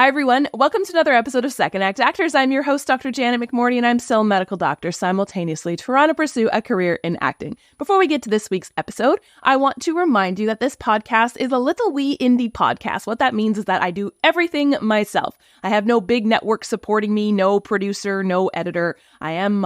Hi, everyone. Welcome to another episode of Second Act Actors. I'm your host, Dr. Janet McMordie, and I'm still a medical doctor, simultaneously trying to pursue a career in acting. Before we get to this week's episode, I want to remind you that this podcast is a little wee indie podcast. What that means is that I do everything myself. I have no big network supporting me, no producer, no editor. I am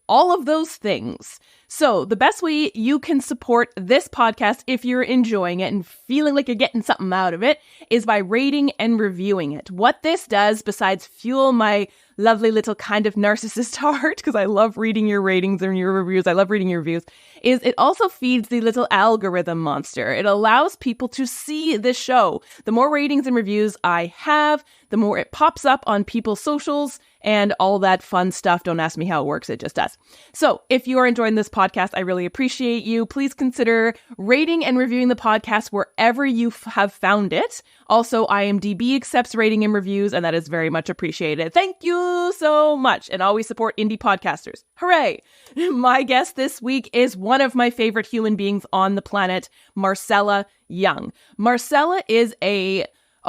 all of those things. So the best way you can support this podcast if you're enjoying it and feeling like you're getting something out of it is by rating and reviewing it. What this does, besides fuel my lovely little kind of narcissist heart, because I love reading your ratings and your reviews, I love reading your reviews, is it also feeds the little algorithm monster. It allows people to see this show. The more ratings and reviews I have, the more it pops up on people's socials and all that fun stuff. Don't ask me how it works, it just does. So if you are enjoying this podcast, I really appreciate you. Please consider rating and reviewing the podcast wherever you have found it. Also, IMDb accepts rating and reviews, and that is very much appreciated. Thank you so much, and always support indie podcasters. Hooray! My guest this week is one of my favorite human beings on the planet, Marcella Young. Marcella is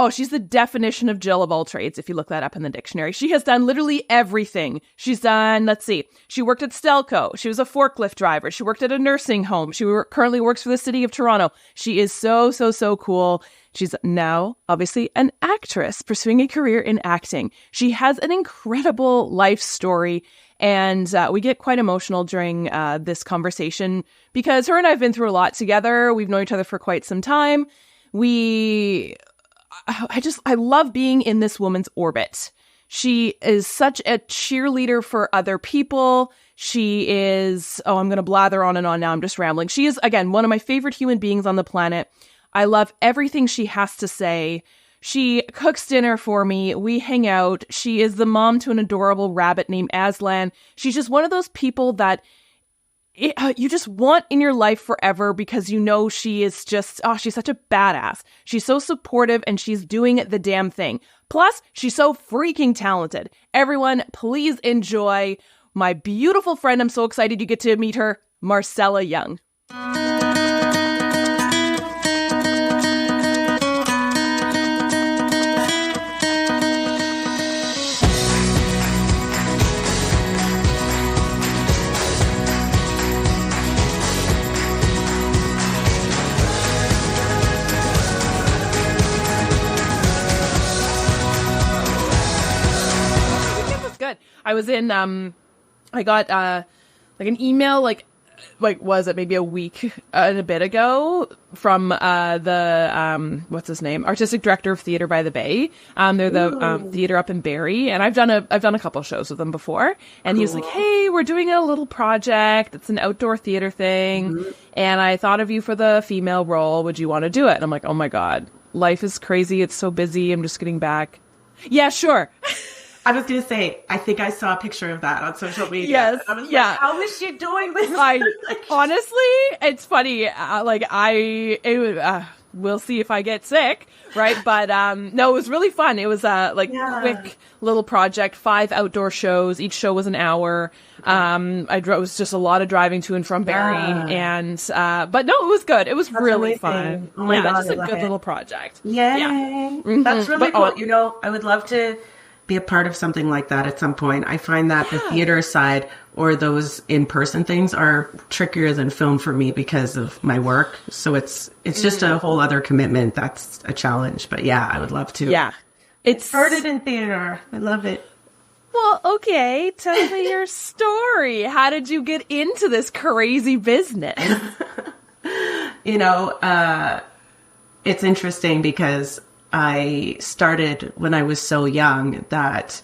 she's the definition of Jill of all trades, if you look that up in the dictionary. She has done literally everything. She's done, she worked at Stelco. She was a forklift driver. She worked at a nursing home. She currently works for the city of Toronto. She is so cool. She's now, obviously, an actress pursuing a career in acting. She has an incredible life story, and we get quite emotional during this conversation because her and I have been through a lot together. We've known each other for quite some time. I love being in this woman's orbit. She is such a cheerleader for other people. She is, I'm going to blather on and on now. I'm just rambling. She is, again, one of my favorite human beings on the planet. I love everything she has to say. She cooks dinner for me. We hang out. She is the mom to an adorable rabbit named Aslan. She's just one of those people that you just want in your life forever because you know she is just, she's such a badass. She's so supportive and she's doing the damn thing. Plus, she's so freaking talented. Everyone, please enjoy my beautiful friend. I'm so excited you get to meet her, Marcella Young. I was in, I got, an email, was it maybe a week and a bit ago from, what's his name? Artistic Director of Theatre by the Bay. They're the, theater up in Barrie. And I've done a couple shows with them before. And he was like, hey, we're doing a little project. It's an outdoor theater thing. Mm-hmm. And I thought of you for the female role. Would you want to do it? And I'm like, oh my God, life is crazy. It's so busy. I'm just getting back. Yeah, sure. I was going to say, I think I saw a picture of that on social media. Yes. I was like, how is she doing this? Honestly, it's funny. We'll see if I get sick, right? But no, it was really fun. It was quick little project, 5 outdoor shows. Each show was an hour. It was just a lot of driving to and from Barrie. And but no, it was good. It was really fun. Oh my God, just a good little project. Yay. Yeah. Mm-hmm. That's really cool. I would love to be a part of something like that at some point. I find that the theater side or those in-person things are trickier than film for me because of my work. So it's just a whole other commitment. That's a challenge. But yeah, I would love to. Yeah. It's started in theater. I love it. Well, okay. Tell me your story. How did you get into this crazy business? It's interesting because I started when I was so young that,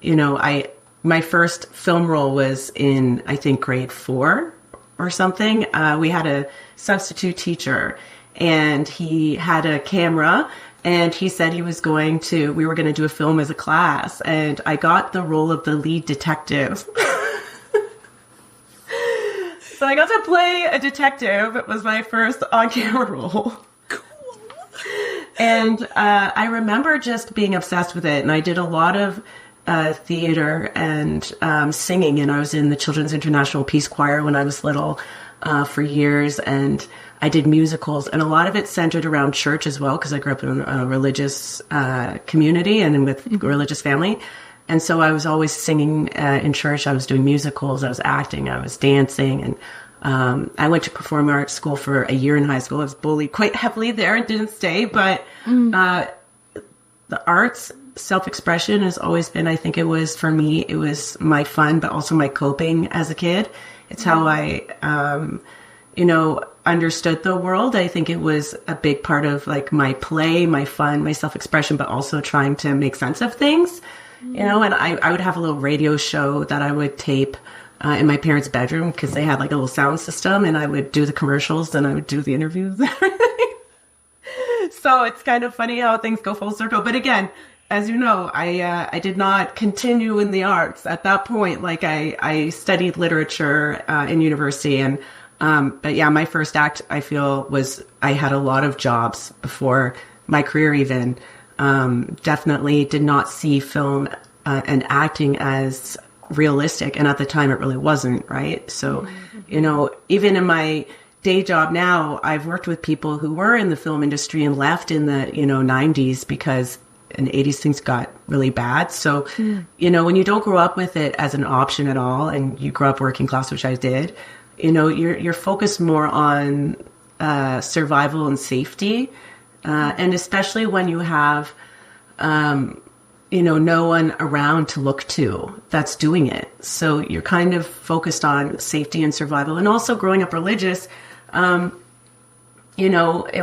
my first film role was in, I think, grade 4 or something. We had a substitute teacher and he had a camera and he said we were going to do a film as a class. And I got the role of the lead detective. So I got to play a detective. It was my first on-camera role. And I remember just being obsessed with it. And I did a lot of theater and singing. And I was in the Children's International Peace Choir when I was little for years. And I did musicals, and a lot of it centered around church as well, because I grew up in a religious community and with a religious family. And so I was always singing in church. I was doing musicals. I was acting. I was dancing. And I went to performing arts school for a year in high school. I was bullied quite heavily there and didn't stay. But the arts, self-expression has always been, I think it was, for me, it was my fun, but also my coping as a kid. It's how I, understood the world. I think it was a big part of like my play, my fun, my self-expression, but also trying to make sense of things, and I would have a little radio show that I would tape in my parents' bedroom, because they had like a little sound system, and I would do the commercials and I would do the interviews. So it's kind of funny how things go full circle. But again, as you know, I did not continue in the arts at that point. Like I studied literature in university, and but yeah, my first act, I feel, was I had a lot of jobs before my career even. Definitely did not see film and acting as realistic, and at the time it really wasn't, right? So, even in my day job now, I've worked with people who were in the film industry and left in the 90s, because in the 80s things got really bad. So, when you don't grow up with it as an option at all, and you grow up working class, which I did, you're focused more on survival and safety, and especially when you have no one around to look to that's doing it. So you're kind of focused on safety and survival. And also growing up religious, it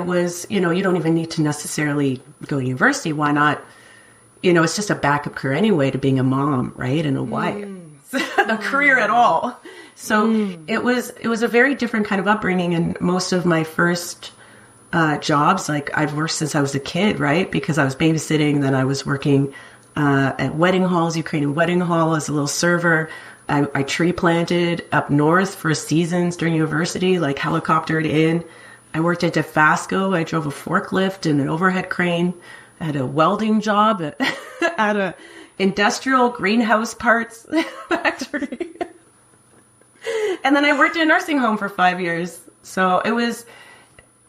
was, you don't even need to necessarily go to university. Why not? It's just a backup career anyway to being a mom, right? And a wife, a career at all. So it was a very different kind of upbringing. And most of my first jobs, like I've worked since I was a kid, right? Because I was babysitting, then I was working at wedding halls, Ukrainian wedding hall, as a little server. I tree planted up north for seasons during university, like helicoptered in. I worked at Dafasco. I drove a forklift and an overhead crane. I had a welding job at a industrial greenhouse parts factory. And then I worked in a nursing home for 5 years. So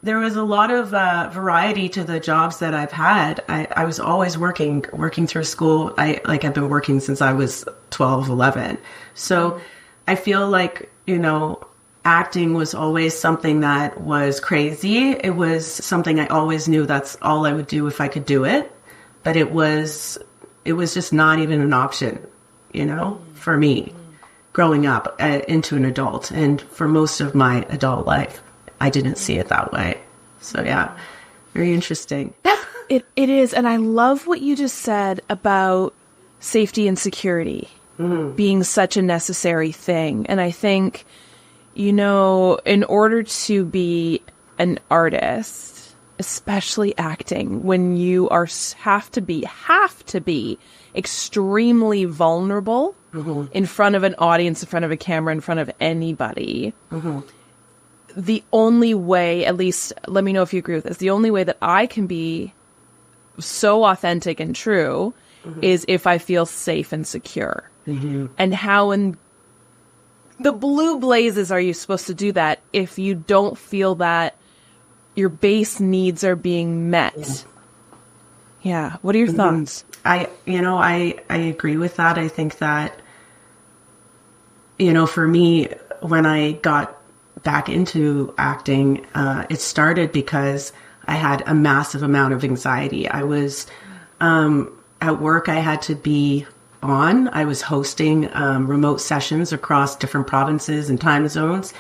there was a lot of variety to the jobs that I've had. I was always working through school. I've been working since I was 12, 11. So I feel like, acting was always something that was crazy. It was something I always knew that's all I would do if I could do it. But it was just not even an option, for me growing up into an adult. And for most of my adult life, I didn't see it that way. So yeah, very interesting. It is. And I love what you just said about safety and security being such a necessary thing. And I think, in order to be an artist, especially acting, when you have to be extremely vulnerable in front of an audience, in front of a camera, in front of anybody. The only way, at least let me know if you agree with this, the only way that I can be so authentic and true is if I feel safe and secure. And how in the blue blazes are you supposed to do that if you don't feel that your base needs are being met? Yeah. What are your thoughts? I agree with that. I think that, for me, when I got back into acting, it started because I had a massive amount of anxiety. I was at work. I had to be on. I was hosting remote sessions across different provinces and time zones,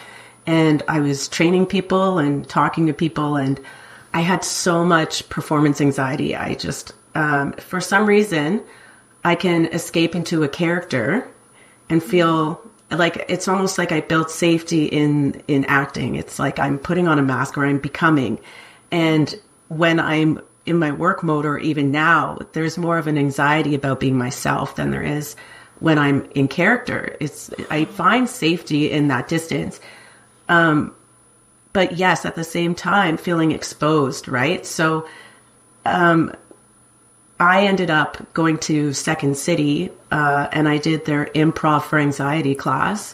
and I was training people and talking to people, and I had so much performance anxiety. I just, for some reason, I can escape into a character and feel like it's almost like I built safety in acting. It's like I'm putting on a mask, or I'm becoming. And when I'm in my work mode, or even now, there's more of an anxiety about being myself than there is when I'm in character. I find safety in that distance. But yes, at the same time, feeling exposed, right? So I ended up going to Second City, and I did their improv for anxiety class.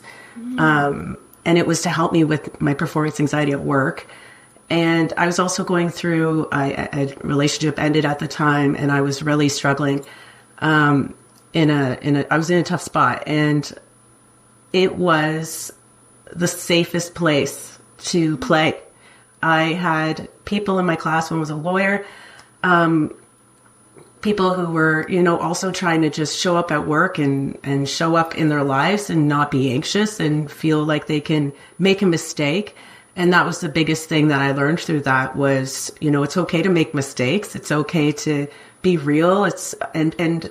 And it was to help me with my performance anxiety at work. And I was also going through a relationship ended at the time, and I was really struggling. I was in a tough spot, and it was the safest place to play. I had people in my class. One was a lawyer, people who were, also trying to just show up at work and show up in their lives and not be anxious and feel like they can make a mistake. And that was the biggest thing that I learned through that was, it's okay to make mistakes. It's okay to be real. And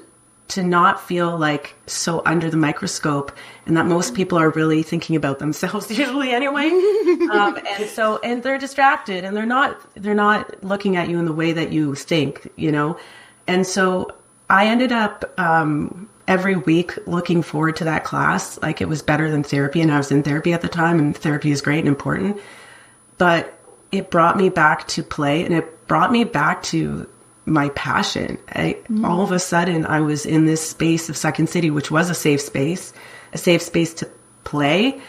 to not feel like so under the microscope, and that most people are really thinking about themselves usually anyway. And they're distracted, and they're not looking at you in the way that you think, And so I ended up, every week looking forward to that class. Like, it was better than therapy, and I was in therapy at the time, and therapy is great and important, but it brought me back to play, and it brought me back to my passion. All of a sudden I was in this space of Second City, which was a safe space to play.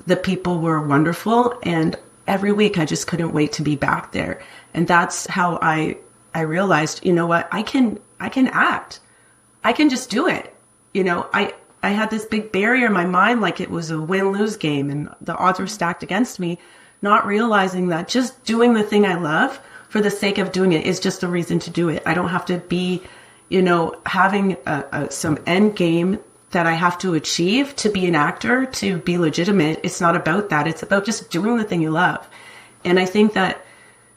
The people were wonderful. And every week I just couldn't wait to be back there. And that's how I realized, you know what, I can act. I can just do it. I had this big barrier in my mind, like it was a win-lose game and the odds were stacked against me, not realizing that just doing the thing I love for the sake of doing it is just a reason to do it. I don't have to be, having some end game that I have to achieve to be an actor, to be legitimate. It's not about that. It's about just doing the thing you love. And I think that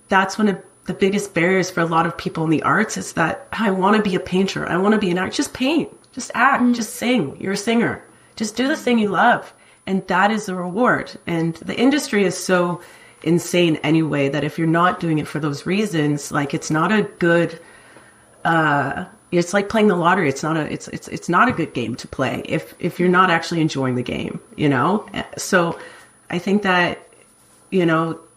that's one of the biggest barriers for a lot of people in the arts is that I want to be a painter. I want to be an actor. Just paint, just act, just sing. You're a singer. Just do the thing you love. And that is the reward. And the industry is so insane anyway that if you're not doing it for those reasons, like it's not a good it's like playing the lottery. It's not a good game to play if you're not actually enjoying the game, So I think that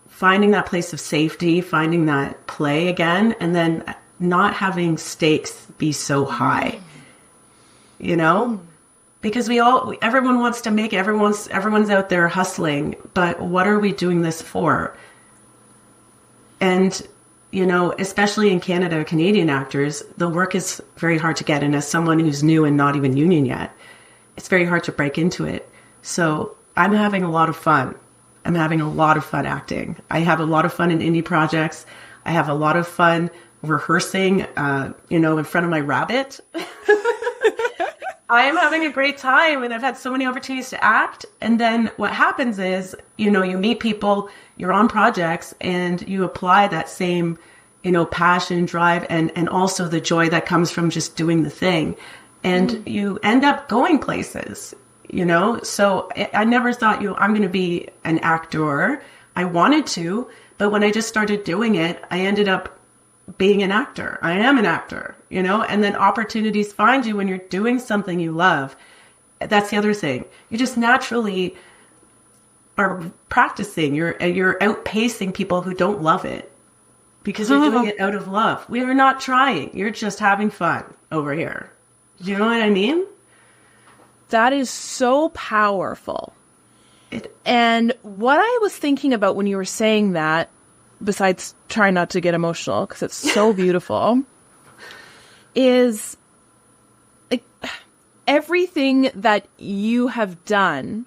finding that place of safety, finding that play again, and then not having stakes be so high, because everyone wants to make it. Everyone's out there hustling, but what are we doing this for? And, especially in Canada, Canadian actors, the work is very hard to get. And as someone who's new and not even union yet, it's very hard to break into it. So I'm having a lot of fun. I'm having a lot of fun acting. I have a lot of fun in indie projects. I have a lot of fun rehearsing, in front of my rabbit. I am having a great time, and I've had so many opportunities to act. And then what happens is, you meet people, you're on projects, and you apply that same, passion, drive, and also the joy that comes from just doing the thing. And you end up going places, So I never thought, I'm going to be an actor. I wanted to, but when I just started doing it, I ended up being an actor. I am an actor, and then opportunities find you when you're doing something you love. That's the other thing. You just naturally are practicing. You're outpacing people who don't love it because you're doing it out of love. We are not trying. You're just having fun over here. Do you know what I mean? That is so powerful. And what I was thinking about when you were saying that, besides trying not to get emotional because it's so beautiful, is like everything that you have done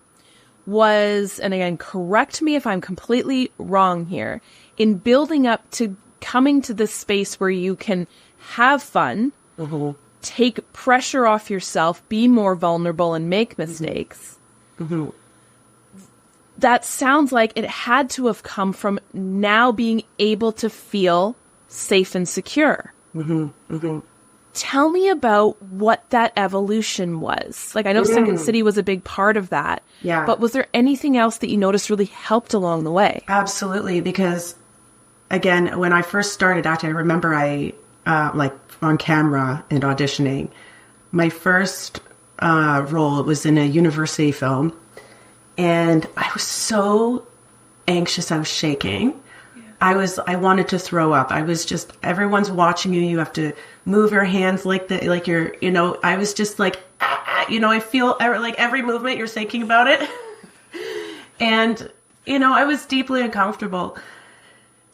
was, and again, correct me if I'm completely wrong here, in building up to coming to this space where you can have fun, take pressure off yourself, be more vulnerable, and make mistakes. That sounds like it had to have come from now being able to feel safe and secure. Tell me about what that evolution was. Like, I know Second City was a big part of that. Yeah. But was there anything else that you noticed really helped along the way? Absolutely. Because, again, when I first started acting, I remember like on camera and auditioning, my first role was in a university film. And I was so anxious. I was shaking. Yeah. I wanted to throw up. I was just, everyone's watching you. You have to move your hands like you're, I was just like, I feel like every movement you're thinking about it. And, I was deeply uncomfortable.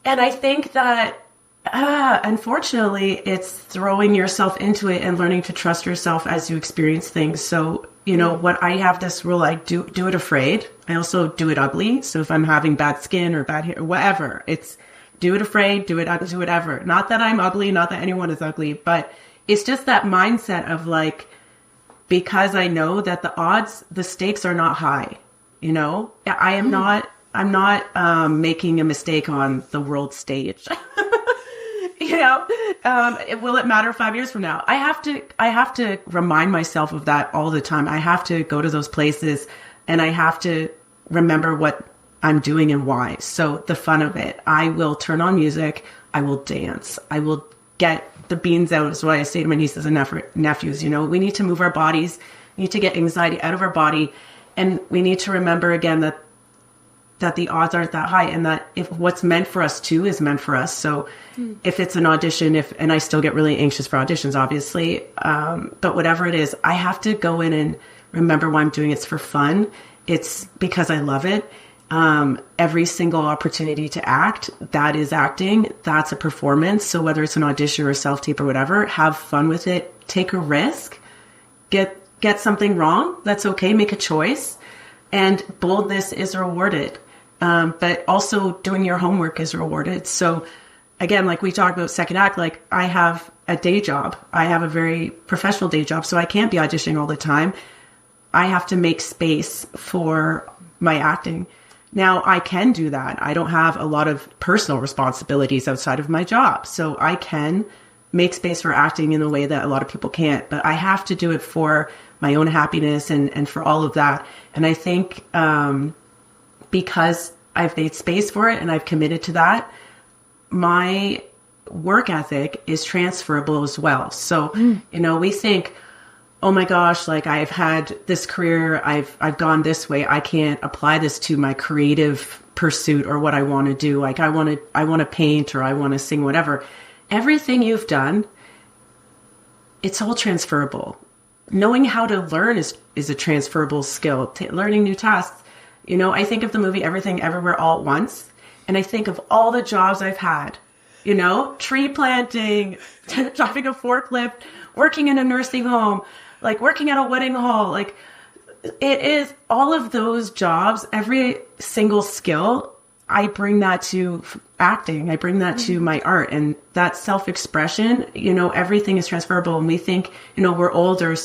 And I think that, unfortunately, it's throwing yourself into it and learning to trust yourself as you experience things. So, what I have this rule, I do it afraid. I also do it ugly. So if I'm having bad skin or bad hair, or whatever, it's do it afraid, do whatever. Not that I'm ugly, not that anyone is ugly, but it's just that mindset of like, because I know that the stakes are not high, I'm not making a mistake on the world stage. Will it matter 5 years from now? I have to remind myself of that all the time. I have to go to those places and I have to remember what I'm doing and why. So the fun of it, I will turn on music. I will dance. I will get the beans out, is what I say to my nieces and nephews. We need to move our bodies. We need to get anxiety out of our body. And we need to remember again that the odds aren't that high, and that if what's meant for us too is meant for us. So if it's an audition, and I still get really anxious for auditions, obviously, but whatever it is, I have to go in and remember why I'm doing it. It's for fun. It's because I love it. Every single opportunity to act, that is acting. That's a performance. So whether it's an audition or a self-tape or whatever, have fun with it. Take a risk. Get something wrong. That's okay. Make a choice. And boldness is rewarded. But also doing your homework is rewarded. So again, like we talked about second act, like I have a day job. I have a very professional day job, so I can't be auditioning all the time. I have to make space for my acting. Now I can do that. I don't have a lot of personal responsibilities outside of my job. So I can make space for acting in a way that a lot of people can't, but I have to do it for my own happiness and for all of that. And I think, because I've made space for it and I've committed to that, my work ethic is transferable as well. So, we think, oh my gosh, like I've had this career, I've gone this way. I can't apply this to my creative pursuit or what I want to do. Like I want to paint or I want to sing, whatever. Everything you've done, it's all transferable. Knowing how to learn is a transferable skill. Learning new tasks. I think of the movie Everything Everywhere All at Once, and I think of all the jobs I've had, tree planting, driving a forklift, working in a nursing home, like working at a wedding hall. Like it is all of those jobs, every single skill, I bring that to acting. I bring that to my art, and that self-expression, everything is transferable. And we think, we're older,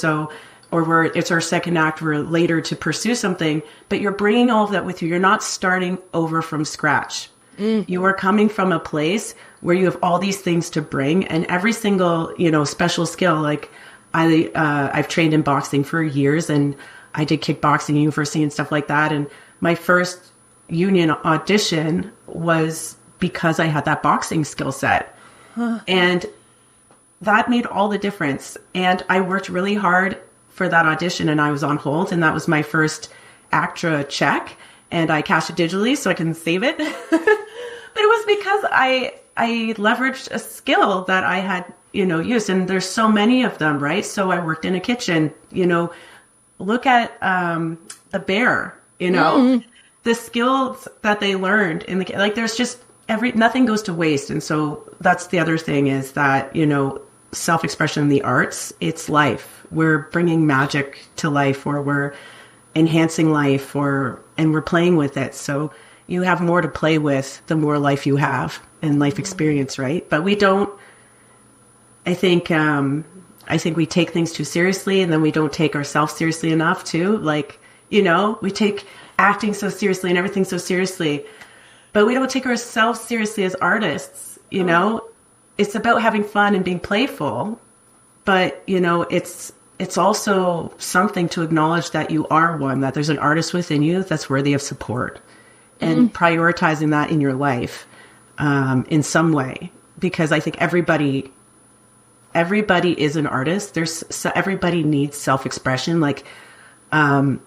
or it's our second act, we're later to pursue something, but you're bringing all of that with you. You're not starting over from scratch. You are coming from a place where you have all these things to bring, and every single, special skill. Like I've trained in boxing for years, and I did kickboxing university and stuff like that. And my first union audition was because I had that boxing skill set. And that made all the difference. And I worked really hard for that audition, and I was on hold, and that was my first ACTRA check, and I cashed it digitally so I can save it. But it was because I leveraged a skill that I had, used, and there's so many of them, right? So I worked in a kitchen, look at the bear, the skills that they learned in the, like, there's just nothing goes to waste. And so that's the other thing, is that, self-expression in the arts, it's life. We're bringing magic to life, or we're enhancing life, and we're playing with it. So you have more to play with the more life you have and life experience, right? But we don't, I think we take things too seriously, and then we don't take ourselves seriously enough too. Like, we take acting so seriously and everything so seriously, but we don't take ourselves seriously as artists, It's about having fun and being playful, but, it's also something to acknowledge that you are one, that there's an artist within you that's worthy of support, and prioritizing that in your life, in some way, because I think everybody is an artist. Everybody needs self-expression. Like, I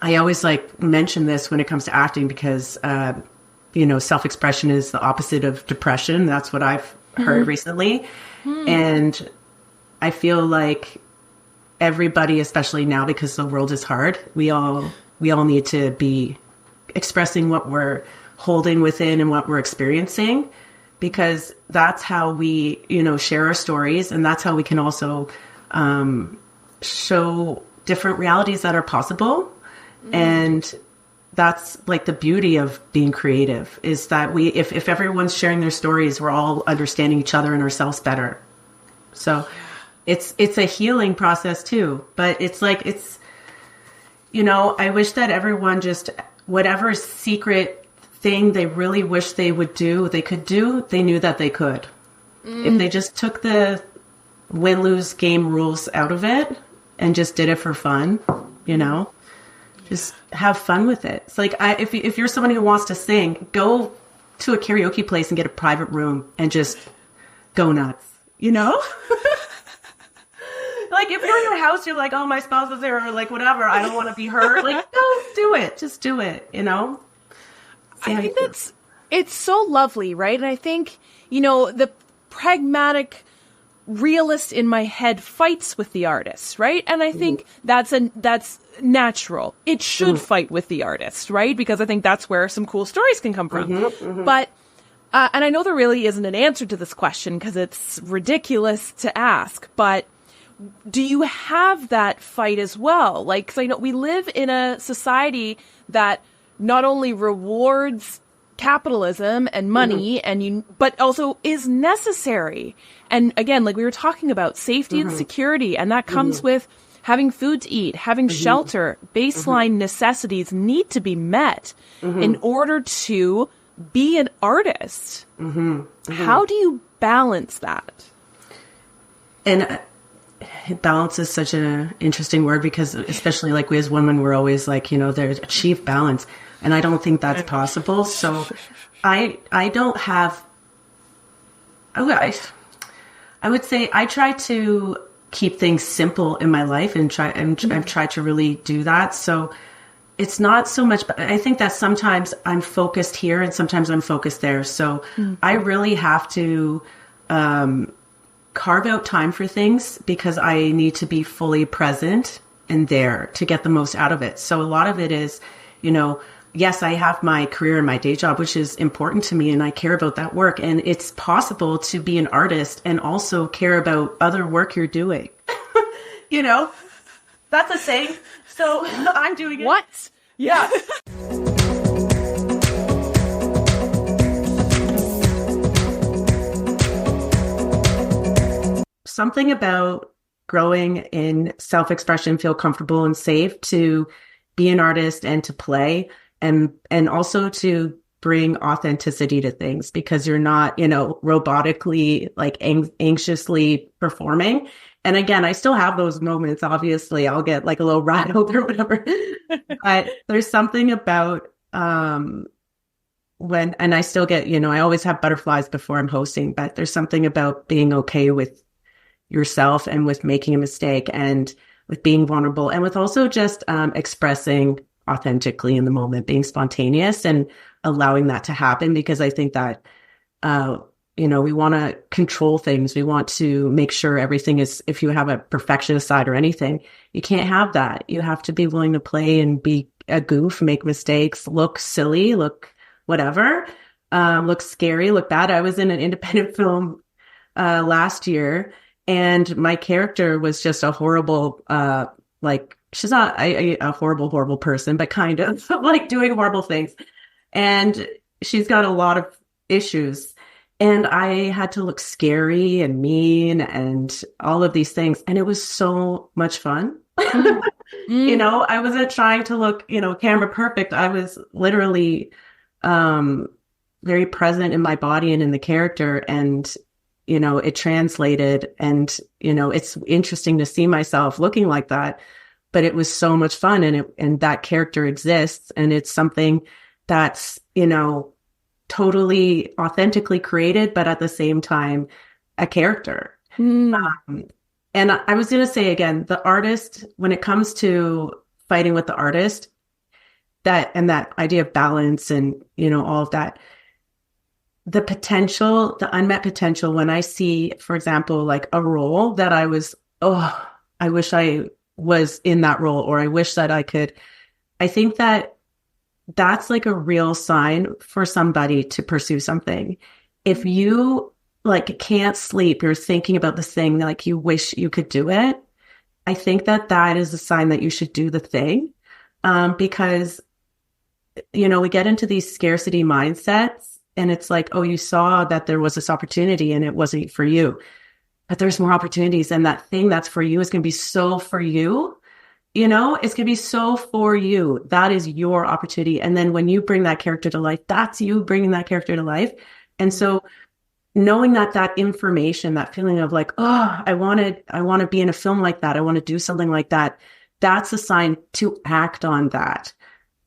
always mention this when it comes to acting, because, self-expression is the opposite of depression. That's what I've heard recently. And I feel like everybody, especially now, because the world is hard, we all need to be expressing what we're holding within and what we're experiencing, because that's how we, share our stories. And that's how we can also show different realities that are possible. And that's like the beauty of being creative, is that if everyone's sharing their stories, we're all understanding each other and ourselves better. So it's a healing process too, but I wish that everyone just, whatever secret thing they really wish they would do, they could do, they knew that they could. If they just took the win-lose game rules out of it and just did it for fun, just have fun with it. It's like, if you're somebody who wants to sing, go to a karaoke place and get a private room and just go nuts, Like, if you're in your house, you're like, oh, my spouse is there, or like, whatever, I don't want to be hurt. Like, no, do it. Just do it, I think it's so lovely, right? And I think, the pragmatic realist in my head fights with the artist, right? And I think that's natural. It should fight with the artist, right? Because I think that's where some cool stories can come from. But, and I know there really isn't an answer to this question because it's ridiculous to ask, but do you have that fight as well? Like, 'cause I know we live in a society that not only rewards capitalism and money but also is necessary. And again, like we were talking about, safety and security, and that comes with having food to eat, having shelter. Baseline necessities need to be met in order to be an artist. How do you balance that? And balance is such an interesting word, because especially like we as women, we're always like, there's achieve balance. And I don't think that's possible. So I don't have, I would say I try to keep things simple in my life and I've tried to really do that. So it's not so much, but I think that sometimes I'm focused here and sometimes I'm focused there. So I really have to, carve out time for things, because I need to be fully present and there to get the most out of it. So a lot of it is, yes, I have my career and my day job, which is important to me, and I care about that work. And it's possible to be an artist and also care about other work you're doing. That's a saying. So I'm doing it. What? Yeah. Something about growing in self-expression, feel comfortable and safe to be an artist and to play, and also to bring authenticity to things, because you're not, robotically, like anxiously performing. And again, I still have those moments. Obviously, I'll get like a little rattled or whatever, but there's something about, and I still get, I always have butterflies before I'm hosting, but there's something about being okay with yourself and with making a mistake and with being vulnerable and with also just expressing authentically in the moment, being spontaneous and allowing that to happen. Because I think that, we want to control things. We want to make sure everything is, if you have a perfectionist side or anything, you can't have that. You have to be willing to play and be a goof, make mistakes, look silly, look whatever, look scary, look bad. I was in an independent film last year, and my character was just a horrible, she's not a horrible person, but kind of like doing horrible things. And she's got a lot of issues. And I had to look scary and mean and all of these things. And it was so much fun. I wasn't trying to look, camera perfect. I was literally very present in my body and in the character. And it translated, and, it's interesting to see myself looking like that, but it was so much fun. And that character exists, and it's something that's, totally authentically created, but at the same time, a character. And I was going to say again, the artist, when it comes to fighting with the artist, that idea of balance and, all of that, the potential, the unmet potential, when I see, for example, like a role that I wish I was in that role, or I wish that I could, I think that that's like a real sign for somebody to pursue something. If you like can't sleep, you're thinking about this thing, like you wish you could do it. I think that that is a sign that you should do the thing. Because, you know, we get into these scarcity mindsets and it's like, oh, you saw that there was this opportunity and it wasn't for you, but there's more opportunities. And that thing that's for you is going to be so for you. You know, it's going to be so for you. That is your opportunity. And then when you bring that character to life, that's you bringing that character to life. And so knowing that that information, that feeling of like, oh, I want to be in a film like that. I want to do something like that. That's a sign to act on that.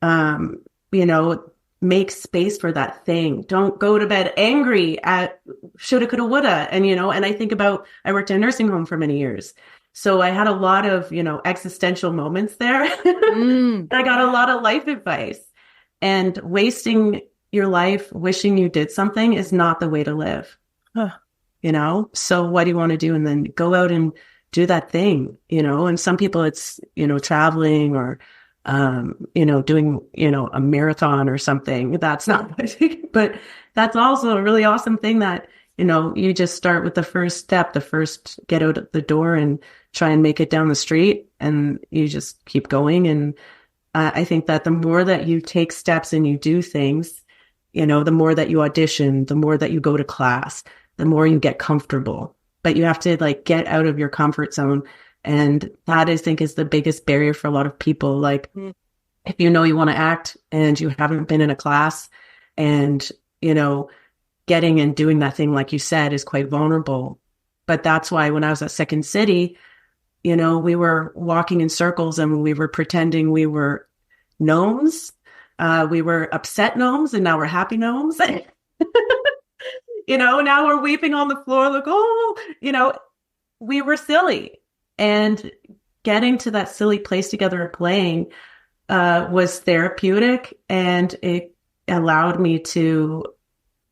You know, make space for that thing. Don't go to bed angry at shoulda, coulda, woulda. And, you know, and I think about, I worked in a nursing home for many years. So I had a lot of, you know, existential moments there. I got a lot of life advice, and wasting your life wishing you did something is not the way to live. You know, so what do you want to do? And then go out and do that thing, you know, and some people it's, you know, traveling or, you know, doing, you know, a marathon or something. That's not, but that's also a really awesome thing that, you know, you just start with the first step, the first get out the door and try and make it down the street, and you just keep going. And I think that the more that you take steps and you do things, you know, the more that you audition, the more that you go to class, the more you get comfortable. But you have to like get out of your comfort zone. And that I think is the biggest barrier for a lot of people. Like if you know you want to act and you haven't been in a class, and, you know, getting and doing that thing, like you said, is quite vulnerable. But that's why when I was at Second City, you know, we were walking in circles and we were pretending we were gnomes. We were upset gnomes and now we're happy gnomes. You know, now we're weeping on the floor like, oh, you know, we were silly. And getting to that silly place together and playing was therapeutic, and it allowed me to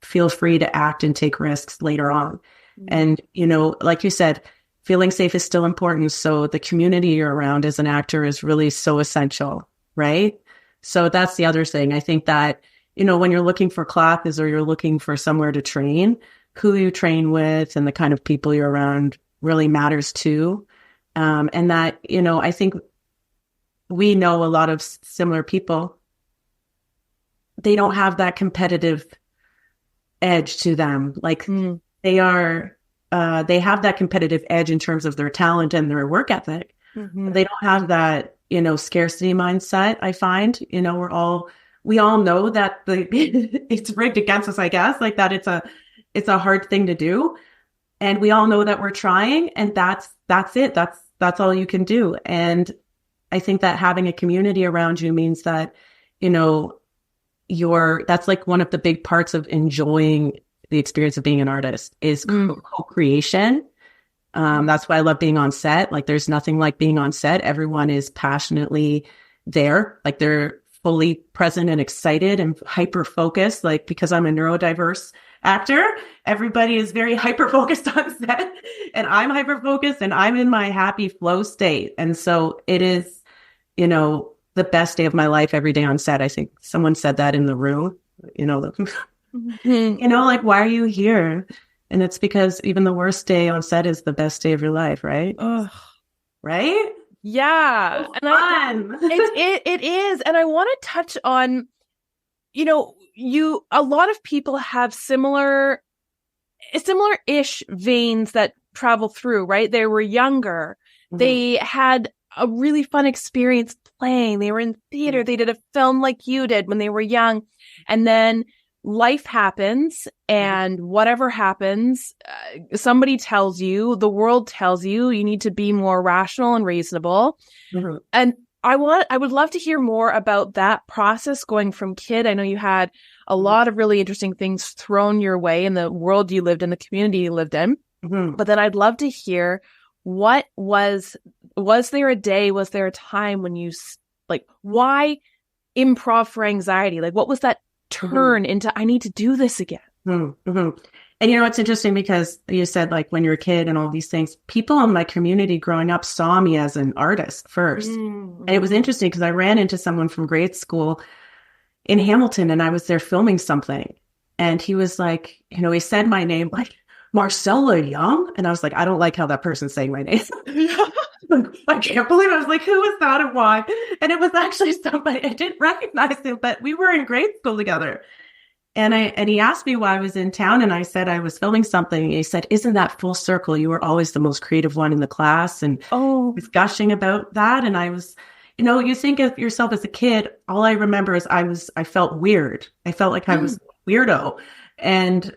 feel free to act and take risks later on. And, you know, like you said, feeling safe is still important. So the community you're around as an actor is really so essential, right? So that's the other thing. I think that, you know, when you're looking for classes or you're looking for somewhere to train, who you train with and the kind of people you're around really matters too. And that, you know, I think we know a lot of similar people. They don't have that competitive edge to them. Like they have that competitive edge in terms of their talent and their work ethic. They don't have that, you know, scarcity mindset. I find, you know, we all know that it's rigged against us, I guess, like that it's a hard thing to do. And we all know that we're trying, and that's it. That's all you can do. And I think that having a community around you means that, you know, that's like one of the big parts of enjoying the experience of being an artist is co-creation. That's why I love being on set. Like there's nothing like being on set. Everyone is passionately there. Like they're fully present and excited and hyper focused. Like because I'm a neurodiverse actor, everybody is very hyper focused on set, and I'm hyper focused and I'm in my happy flow state. And so it is, you know, the best day of my life every day on set. I think someone said that in the room, you know, you know, like, why are you here? And it's because even the worst day on set is the best day of your life, right? Right? Yeah. So fun. It is. And I want to touch on, you know, a lot of people have similar-ish veins that travel through, right? They were younger. They had a really fun experience playing. They were in theater. They did a film like you did when they were young. And then life happens, and whatever happens, somebody tells you, the world tells you, you need to be more rational and reasonable. And I would love to hear more about that process going from kid. I know you had a lot of really interesting things thrown your way in the world you lived in, the community you lived in. But then I'd love to hear, what was there a time when you, like, why improv for anxiety? Like, what was that turn into, I need to do this again? And you know, it's interesting because you said, like, when you're a kid and all these things, people in my community growing up saw me as an artist first. And it was interesting because I ran into someone from grade school in Hamilton, and I was there filming something. And he was like, he said my name, like, Marcella Young. And I was like, I don't like how that person's saying my name. I can't believe it. I was like, who is that and why? And it was actually somebody, I didn't recognize him, but we were in grade school together. And he asked me why I was in town, and I said I was filming something. And he said, "Isn't that full circle? You were always the most creative one in the class." And was gushing about that. And I was, you think of yourself as a kid. All I remember is I felt weird. I felt like I was a weirdo. And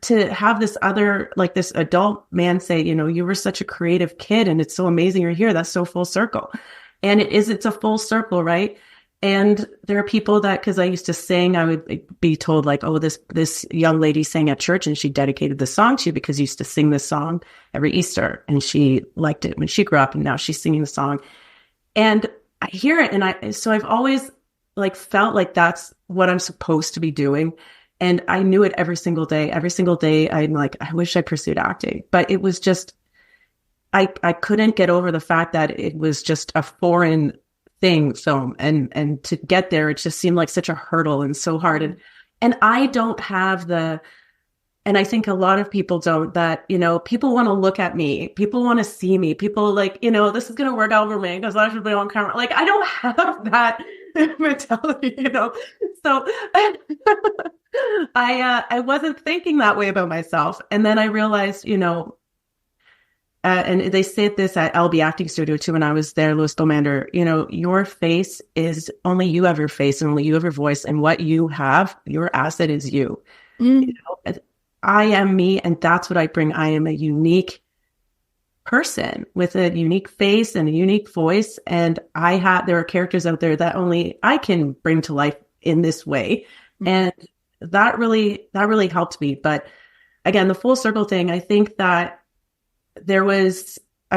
to have this other, like this adult man say, you were such a creative kid and it's so amazing you're here. That's so full circle. And it's a full circle, right? And there are people that, because I used to sing, I would be told like, oh, this young lady sang at church and she dedicated the song to you because you used to sing this song every Easter and she liked it when she grew up and now she's singing the song. And I hear it. And so I've always like felt like that's what I'm supposed to be doing. And I knew it every single day. Every single day, I'm like, I wish I pursued acting. But it was just, I couldn't get over the fact that it was just a foreign film. And to get there, it just seemed like such a hurdle and so hard. And I don't have and I think a lot of people don't, that, people want to look at me. People want to see me. People like, this is going to work out for me because I should be on camera. Like, I don't have that mentality, So I wasn't thinking that way about myself. And then I realized, and they said this at LB Acting Studio too when I was there, Louis Bomander, your face is only you have your face and only you have your voice, and what you have, your asset is you. I am me, and that's what I bring. I am a unique person with a unique face and a unique voice, and there are characters out there that only I can bring to life in this way. And that really helped me. But again, the full circle thing, I think that I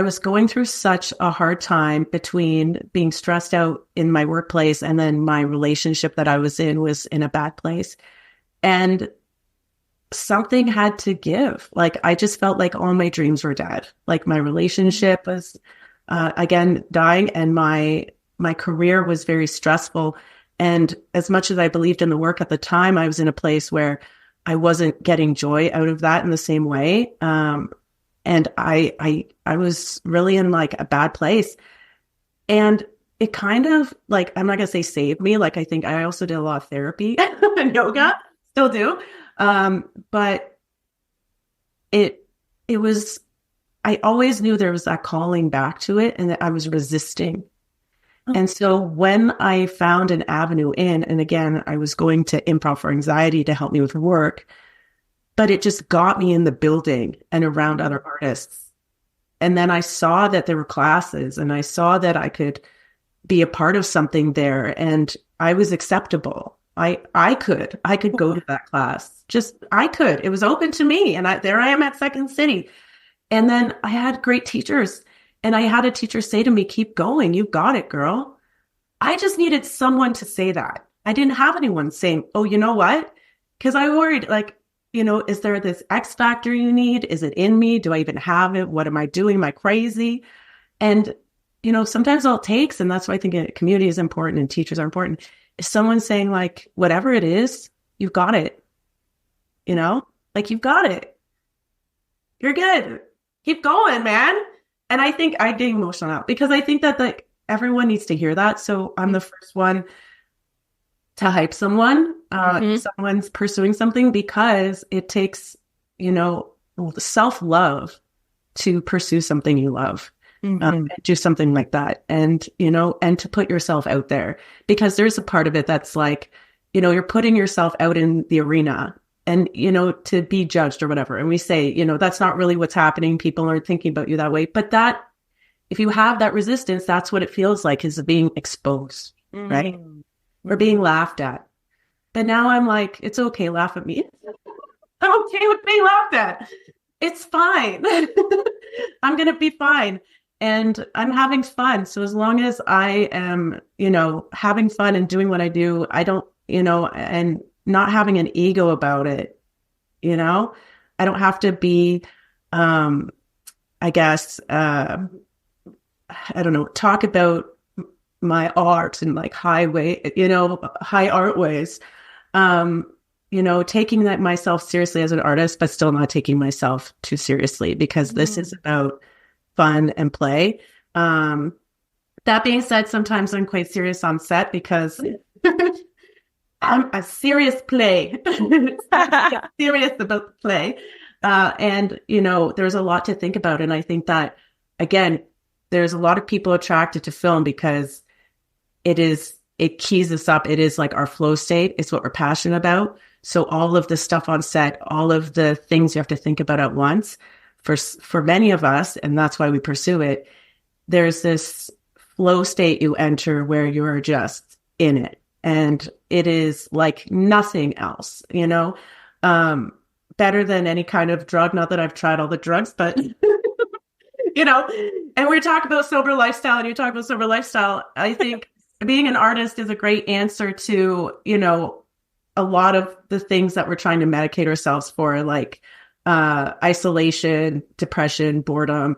was going through such a hard time between being stressed out in my workplace and then my relationship that I was in a bad place. And something had to give. Like, I just felt like all my dreams were dead. Like, my relationship was, again, dying, and my career was very stressful. And as much as I believed in the work at the time, I was in a place where I wasn't getting joy out of that in the same way. And I was really in like a bad place, and it kind of like, I'm not going to say saved me. Like, I think I also did a lot of therapy and yoga, still do. But it was, I always knew there was that calling back to it and that I was resisting. And so when I found an avenue and again, I was going to Improv for Anxiety to help me with work, but it just got me in the building and around other artists. And then I saw that there were classes, and I saw that I could be a part of something there, and I was acceptable. I could go to that class. I could. It was open to me. And there I am at Second City. And then I had great teachers, and I had a teacher say to me, "Keep going. You've got it, girl." I just needed someone to say that. I didn't have anyone saying, "Oh, you know what?" Because I worried, like, is there this X factor you need? Is it in me? Do I even have it? What am I doing? Am I crazy? And, sometimes all it takes, and that's why I think a community is important and teachers are important, is someone saying like, whatever it is, you've got it. Like, you've got it. You're good. Keep going, man. And I think I get emotional now because I think that like everyone needs to hear that. So I'm the first one to hype someone, someone's pursuing something, because it takes, self-love to pursue something you love, do something like that. And, and to put yourself out there, because there's a part of it that's like, you're putting yourself out in the arena and, to be judged or whatever. And we say, that's not really what's happening. People aren't thinking about you that way. But that, if you have that resistance, that's what it feels like, is being exposed, right? Or being laughed at. But now I'm like, it's okay, laugh at me. I'm okay with being laughed at. It's fine. I'm going to be fine. And I'm having fun. So as long as I am, having fun and doing what I do, I don't, and not having an ego about it, I don't have to be, I guess, I don't know, talk about my art in like high art ways. Taking that myself seriously as an artist, but still not taking myself too seriously, because this is about fun and play. That being said, sometimes I'm quite serious on set because I'm a serious play. Serious about the play. And there's a lot to think about. And I think that, again, there's a lot of people attracted to film because it keys us up. It is like our flow state. It's what we're passionate about. So all of the stuff on set, all of the things you have to think about at once, for many of us, and that's why we pursue it, there's this flow state you enter where you're just in it. And it is like nothing else, better than any kind of drug. Not that I've tried all the drugs, but, and we talk about sober lifestyle, and you talk about sober lifestyle. I think being an artist is a great answer to, a lot of the things that we're trying to medicate ourselves for, like isolation, depression, boredom,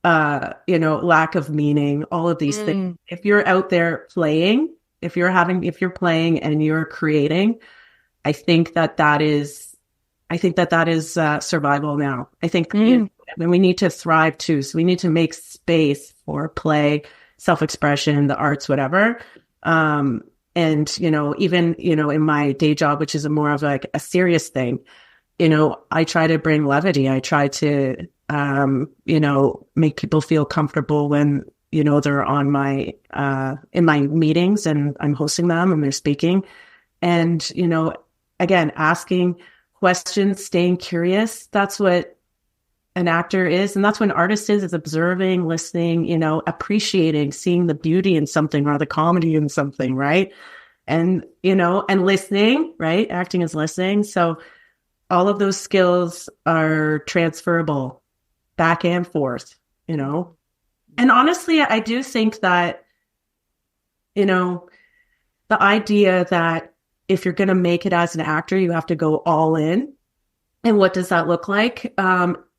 lack of meaning, all of these things. If you're out there playing, if you're playing and you're creating, I think that is survival now. I think and we need to thrive too. So we need to make space for play, self-expression, the arts, whatever. And, even, in my day job, which is more of like a serious thing, I try to bring levity. I try to, make people feel comfortable when, they're on in my meetings and I'm hosting them and they're speaking. And, again, asking questions, staying curious. That's what an actor is. And that's what an artist is observing, listening, appreciating, seeing the beauty in something or the comedy in something. Right. And, and listening, right. Acting is listening. So all of those skills are transferable back and forth, And honestly, I do think that, the idea that if you're going to make it as an actor, you have to go all in. And what does that look like?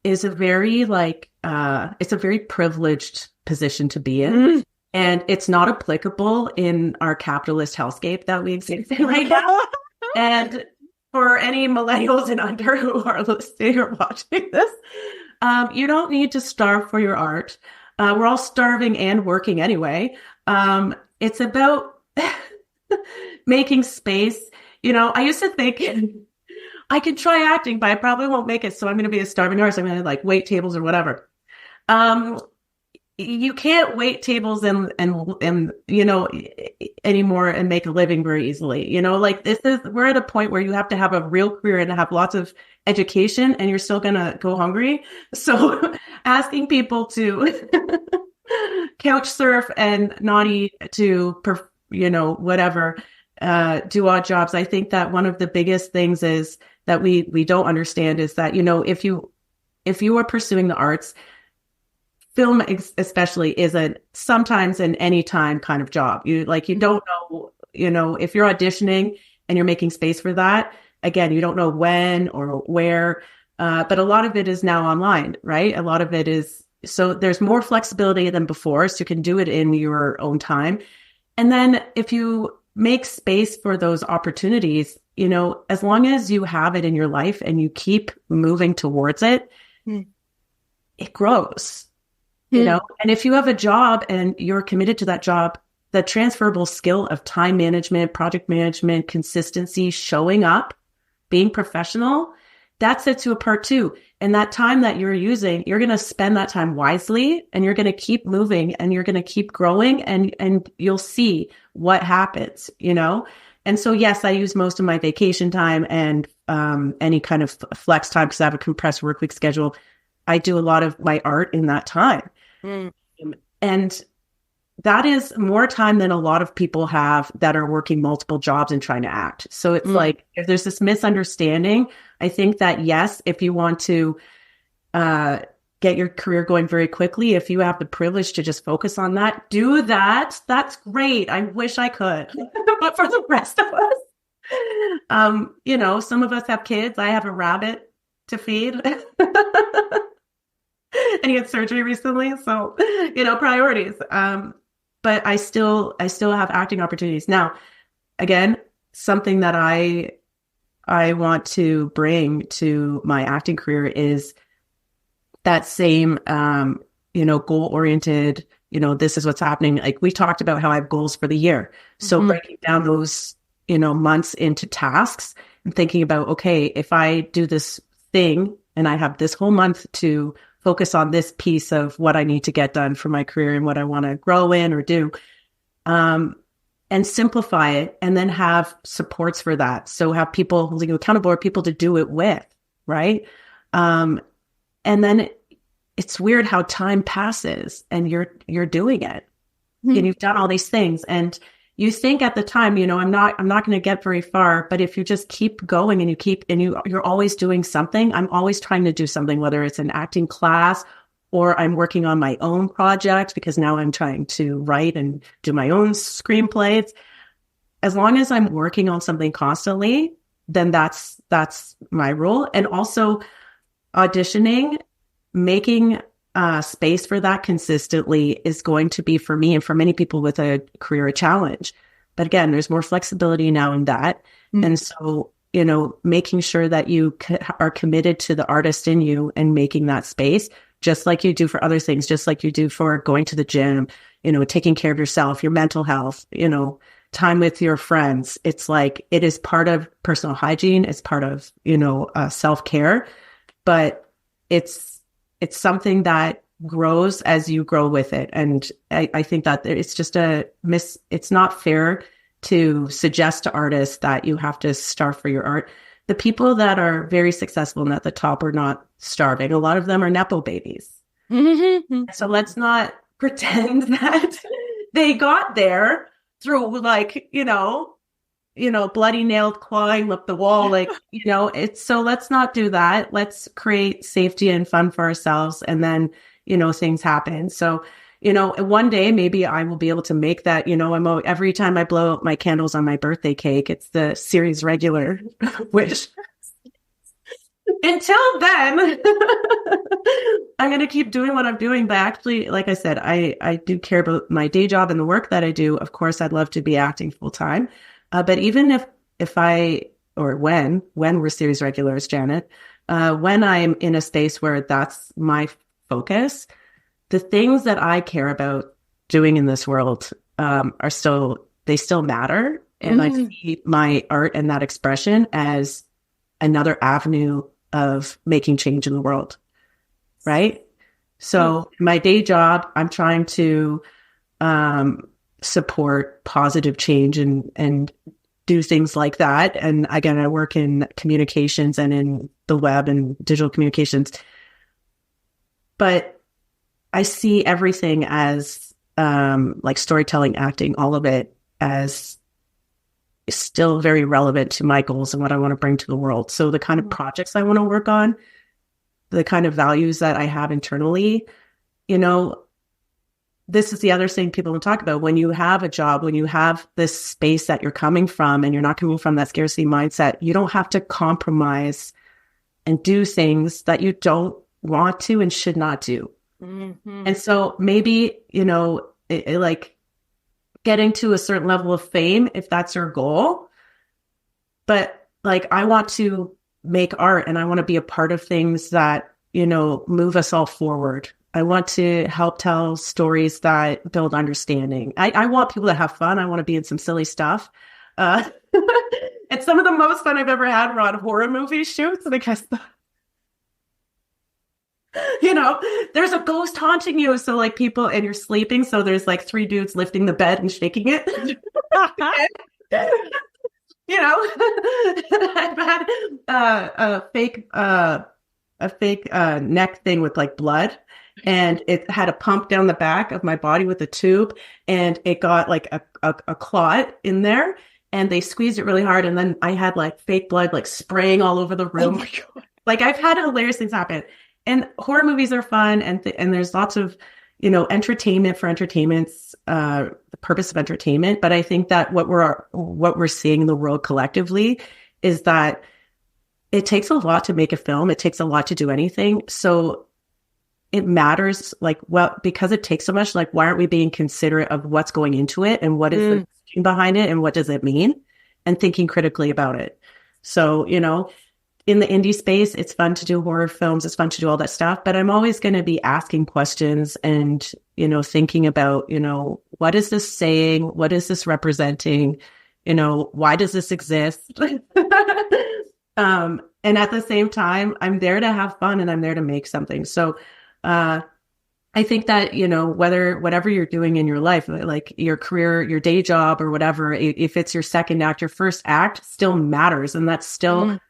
Is a very it's a very privileged position to be in. And it's not applicable in our capitalist hellscape that we exist in right now. And for any millennials and under who are listening or watching this, you don't need to starve for your art. We're all starving and working anyway. It's about making space. I used to think I could try acting, but I probably won't make it. So I'm going to be a starving artist. I'm going to wait tables or whatever. You can't wait tables and anymore and make a living very easily. We're at a point where you have to have a real career and have lots of education, and you're still going to go hungry. So asking people to couch surf and not eat to, whatever, do odd jobs. I think that one of the biggest things is that we don't understand is that, if you are pursuing the arts, film especially is sometimes an anytime kind of job. You don't know, if you're auditioning and you're making space for that, again, you don't know when or where, but a lot of it is now online, right? A lot of it is, so there's more flexibility than before, so you can do it in your own time. And then if you make space for those opportunities, as long as you have it in your life and you keep moving towards it, it grows. And if you have a job and you're committed to that job, the transferable skill of time management, project management, consistency, showing up, being professional, that sets you apart too. And that time that you're using, you're going to spend that time wisely, and you're going to keep moving, and you're going to keep growing, and you'll see what happens, And so, yes, I use most of my vacation time and any kind of flex time because I have a compressed work week schedule. I do a lot of my art in that time. And that is more time than a lot of people have that are working multiple jobs and trying to act. So it's like, if there's this misunderstanding, I think that, yes, if you want to get your career going very quickly, if you have the privilege to just focus on that, do that. That's great. I wish I could. But for the rest of us, some of us have kids. I have a rabbit to feed. And he had surgery recently. So, priorities. But but I still have acting opportunities. Now, again, something that I want to bring to my acting career is that same, goal-oriented, this is what's happening. Like we talked about how I have goals for the year. So breaking down those, months into tasks and thinking about, okay, if I do this thing and I have this whole month to focus on this piece of what I need to get done for my career and what I want to grow in or do, and simplify it, and then have supports for that. So have people holding you accountable or people to do it with, right? And then it's weird how time passes and you're doing it, and you've done all these things, and you think at the time, I'm not going to get very far. But if you just keep going and you're always doing something, I'm always trying to do something, whether it's an acting class or I'm working on my own project because now I'm trying to write and do my own screenplays. As long as I'm working on something constantly, then that's my role. And also auditioning, making space for that consistently is going to be, for me and for many people with a career, a challenge. But again, there's more flexibility now in that. And so, making sure that you are committed to the artist in you and making that space, just like you do for other things, just like you do for going to the gym, taking care of yourself, your mental health, time with your friends. It's like, it is part of personal hygiene. It's part of, self-care, but it's something that grows as you grow with it. And I think that it's just it's not fair to suggest to artists that you have to starve for your art. The people that are very successful and at the top are not starving. A lot of them are Nepo babies. So let's not pretend that they got there through bloody nailed clawing up the wall. So let's not do that. Let's create safety and fun for ourselves. And then, things happen. So, one day maybe I will be able to make that, every time I blow out my candles on my birthday cake, it's the series regular wish. Until then, I'm going to keep doing what I'm doing. But actually, like I said, I do care about my day job and the work that I do. Of course, I'd love to be acting full time. But even when we're series regulars, Janet, when I'm in a space where that's my focus, the things that I care about doing in this world they still matter. And I see my art and that expression as another avenue of making change in the world. Right. So my day job, I'm trying to support positive change and do things like that. And again, I work in communications and in the web and digital communications. But I see everything as like storytelling, acting, all of it as still very relevant to my goals and what I want to bring to the world. So the kind of projects I want to work on, the kind of values that I have internally, this is the other thing people don't talk about. When you have a job, when you have this space that you're coming from and you're not coming from that scarcity mindset, you don't have to compromise and do things that you don't want to and should not do. And so maybe, like getting to a certain level of fame, if that's your goal, but like, I want to make art and I want to be a part of things that, move us all forward. I want to help tell stories that build understanding. I want people to have fun. I want to be in some silly stuff. It's some of the most fun I've ever had were on horror movie shoots because there's a ghost haunting you. So like people, and you're sleeping. So there's like 3 dudes lifting the bed and shaking it. I've had a fake neck thing with like blood, and it had a pump down the back of my body with a tube, and it got like a clot in there, and they squeezed it really hard. And then I had like fake blood, like spraying all over the room. Oh my God. Like I've had hilarious things happen. And horror movies are fun, and there's lots of, entertainment for entertainment's the purpose of entertainment. But I think that what we're seeing in the world collectively is that it takes a lot to make a film. It takes a lot to do anything. So it matters, like, well, because it takes so much, like, why aren't we being considerate of what's going into it and what is the thinking behind it and what does it mean, and thinking critically about it. So, in the indie space, it's fun to do horror films. It's fun to do all that stuff, but I'm always going to be asking questions and, thinking about, what is this saying? What is this representing? Why does this exist? And at the same time, I'm there to have fun and I'm there to make something. So, I think that, whatever you're doing in your life, like your career, your day job or whatever, if it's your second act, your first act still matters. And that's still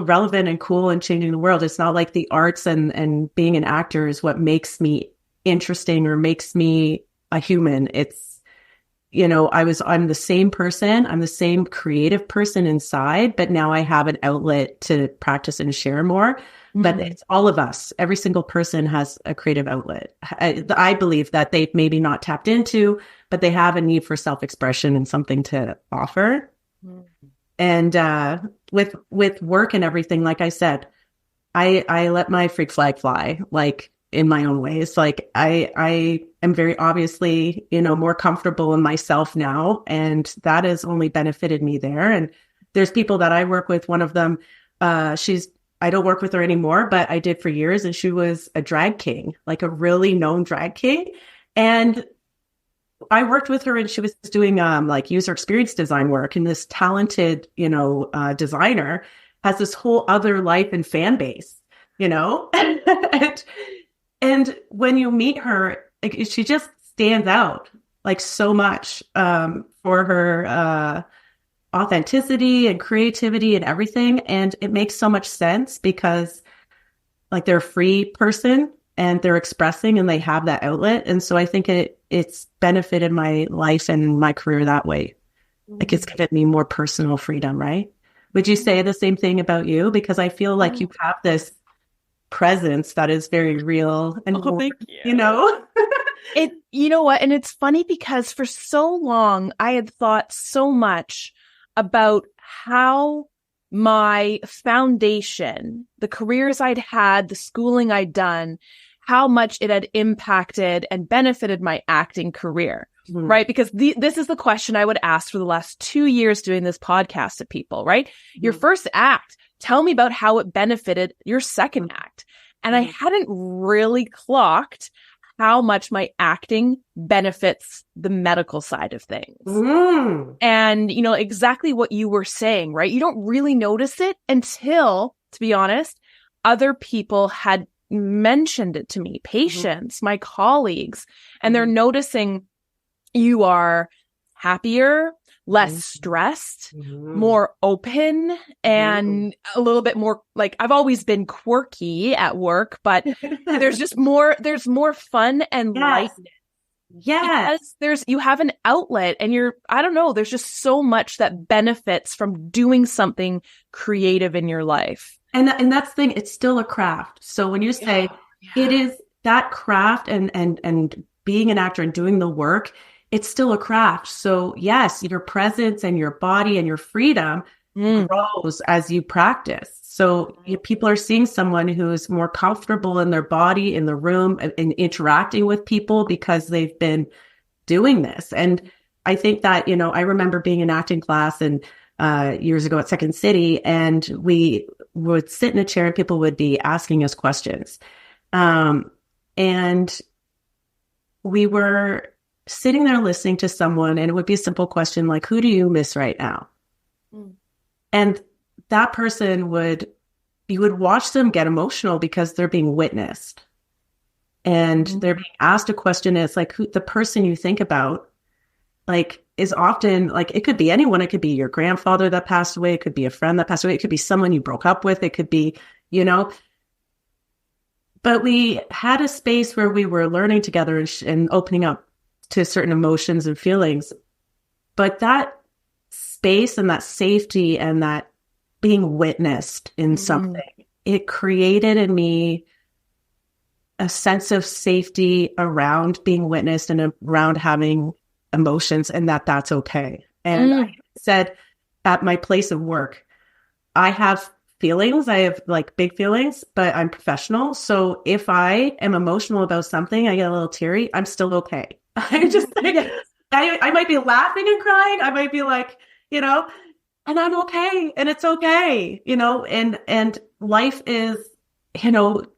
relevant and cool and changing the world. It's not like the arts and being an actor is what makes me interesting or makes me a human. It's, I'm the same person. I'm the same creative person inside, but now I have an outlet to practice and share more. But it's all of us. Every single person has a creative outlet. I believe that they've maybe not tapped into, but they have a need for self-expression and something to offer. And with work and everything, like I said, I let my freak flag fly, like in my own ways. Like I am very obviously, more comfortable in myself now, and that has only benefited me there. And there's people that I work with. One of them, I don't work with her anymore, but I did for years, and she was a drag king, like a really known drag king. And I worked with her and she was doing like user experience design work, and this talented, designer has this whole other life and fan base, and when you meet her, like, she just stands out like so much for her authenticity and creativity and everything. And it makes so much sense because like they're a free person and they're expressing and they have that outlet. And so I think it's benefited my life and my career that way. Like it's given me more personal freedom, right? Would you say the same thing about you? Because I feel like you have this presence that is very real and thank you. You know what? And it's funny because for so long I had thought so much about how my foundation, the careers I'd had, the schooling I'd done, how much it had impacted and benefited my acting career, right? Because this is the question I would ask for the last 2 years doing this podcast to people, right? Your first act, tell me about how it benefited your second act. And I hadn't really clocked how much my acting benefits the medical side of things. And, exactly what you were saying, right? You don't really notice it until, to be honest, other people had mentioned it to me, patients, my colleagues, and they're noticing you are happier, less stressed, more open, and a little bit more like I've always been quirky at work, but there's more fun and lightness. Yeah. Because you have an outlet and there's just so much that benefits from doing something creative in your life. And that's the thing, it's still a craft. So when you say it is that craft and being an actor and doing the work, it's still a craft. So yes, your presence and your body and your freedom grows as you practice. So people are seeing someone who's more comfortable in their body, in the room, and interacting with people because they've been doing this. And I think that, I remember being in acting class and years ago at Second City, and we would sit in a chair and people would be asking us questions. And we were sitting there listening to someone, and it would be a simple question like, who do you miss right now? And that person you would watch them get emotional because they're being witnessed. And they're being asked a question. And it's like, the person you think about, like, is often like, it could be anyone. It could be your grandfather that passed away. It could be a friend that passed away. It could be someone you broke up with. It could be, but we had a space where we were learning together and opening up to certain emotions and feelings. But that space and that safety and that being witnessed in something, it created in me a sense of safety around being witnessed and around having emotions, and that's okay. And I said at my place of work, I have feelings. I have like big feelings, but I'm professional. So if I am emotional about something, I get a little teary, I'm still okay. I just like, I might be laughing and crying. I might be like, and I'm okay. And it's okay, and life is,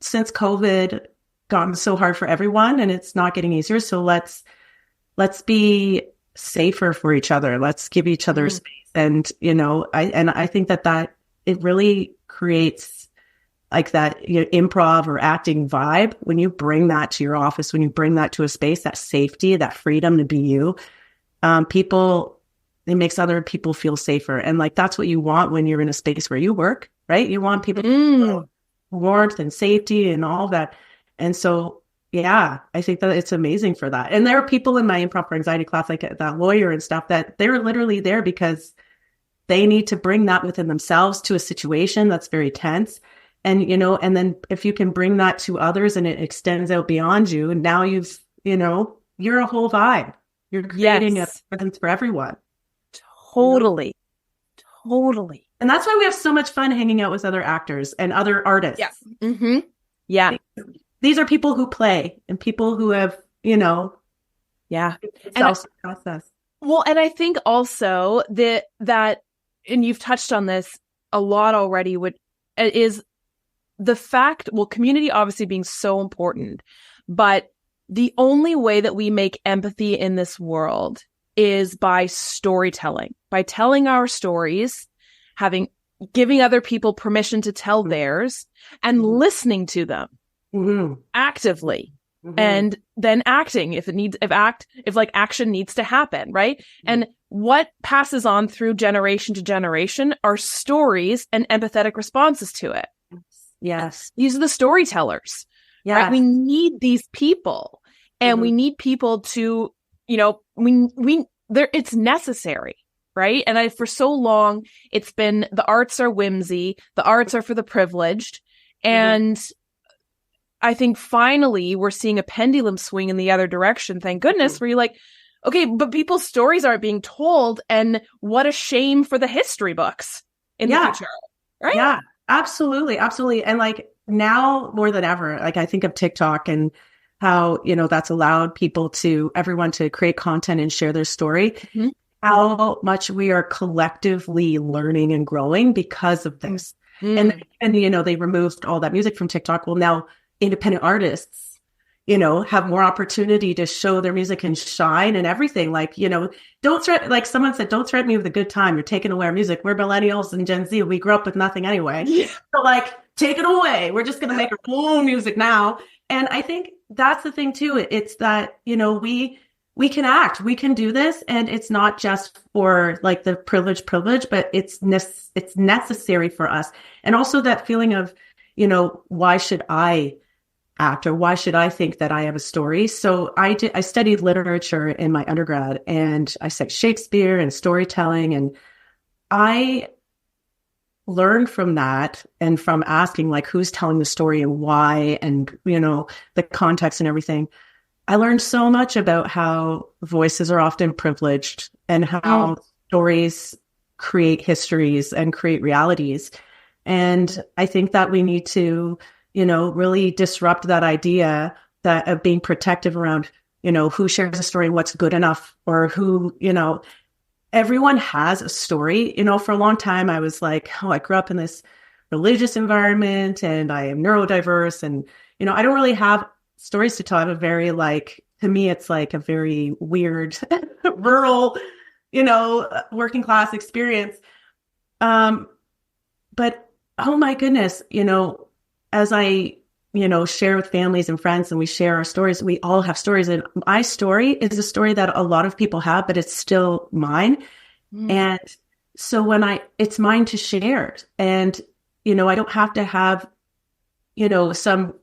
since COVID gotten so hard for everyone and it's not getting easier. So let's be safer for each other. Let's give each other space. And, I think that it really creates like that improv or acting vibe. When you bring that to your office, when you bring that to a space, that safety, that freedom to be you, it makes other people feel safer. And like, that's what you want when you're in a space where you work, right? You want people to feel warmth and safety and all that. And so, yeah, I think that it's amazing for that. And there are people in my improper anxiety class, like that lawyer and stuff, that they're literally there because they need to bring that within themselves to a situation that's very tense. And, and then if you can bring that to others and it extends out beyond you, and now you're a whole vibe. You're creating a presence for everyone. Totally. Totally. And that's why we have so much fun hanging out with other actors and other artists. Yeah. Mm-hmm. Yeah. These are people who play and people who have, process. Well, and I think also that, and you've touched on this a lot already, is the fact, community obviously being so important, but the only way that we make empathy in this world is by storytelling, by telling our stories, giving other people permission to tell theirs and listening to them actively. And then acting if action needs to happen, right? And what passes on through generation to generation are stories and empathetic responses to it. Yes. These are the storytellers. Yeah. Right? We need these people, and we need people to, it's necessary. Right. And for so long, it's been the arts are whimsy. The arts are for the privileged. And I think finally we're seeing a pendulum swing in the other direction. Thank goodness. Where you're like, okay, but people's stories aren't being told. And what a shame for the history books in the future. Right. Yeah, absolutely. Absolutely. And like now more than ever, like I think of TikTok and how, that's allowed everyone to create content and share their story. How much we are collectively learning and growing because of this. And they removed all that music from TikTok. Well, now independent artists, have more opportunity to show their music and shine and everything. Like, don't threaten, like someone said, don't threaten me with a good time. You're taking away our music. We're millennials and Gen Z. We grew up with nothing anyway. So like, take it away. We're just going to make our own music now. And I think that's the thing too. It's that, we can act, we can do this. And it's not just for like the privilege, but it's necessary for us. And also that feeling of, why should I act, or why should I think that I have a story? So I studied literature in my undergrad, and I studied Shakespeare and storytelling. And I learned from that and from asking like, who's telling the story and why, and, the context and everything. I learned so much about how voices are often privileged and how stories create histories and create realities. And I think that we need to, really disrupt that idea that of being protective around, who shares a story, what's good enough, or who, everyone has a story. For a long time, I was like, I grew up in this religious environment and I am neurodiverse, and, I don't really have stories to tell. I have a very to me, it's like a very weird, rural, working class experience. But oh my goodness, as I, share with families and friends and we share our stories, we all have stories. And my story is a story that a lot of people have, but it's still mine. And so it's mine to share. And, I don't have to have, some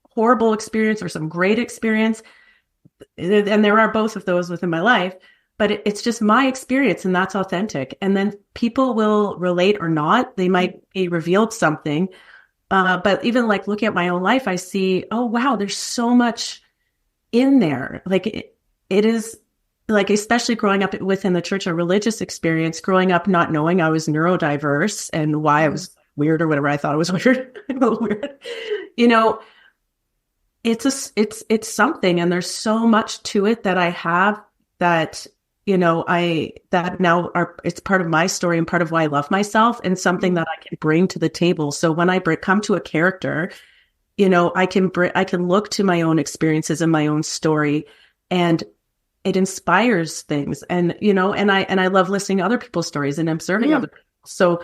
horrible experience or some great experience. And there are both of those within my life, but it's just my experience, and that's authentic. And then people will relate or not. They might be revealed something. But even like looking at my own life, I see, oh, wow, there's so much in there. Like it is like, especially growing up within the church, a religious experience, growing up not knowing I was neurodiverse and why I was weird or whatever. I thought it was weird. A little weird. You know, it's something, and there's so much to it that I have that, you know, that now it's part of my story and part of why I love myself, and something that I can bring to the table. So when I come to a character, you know, I can look to my own experiences and my own story, and it inspires things. And, you know, and I love listening to other people's stories and observing other people. So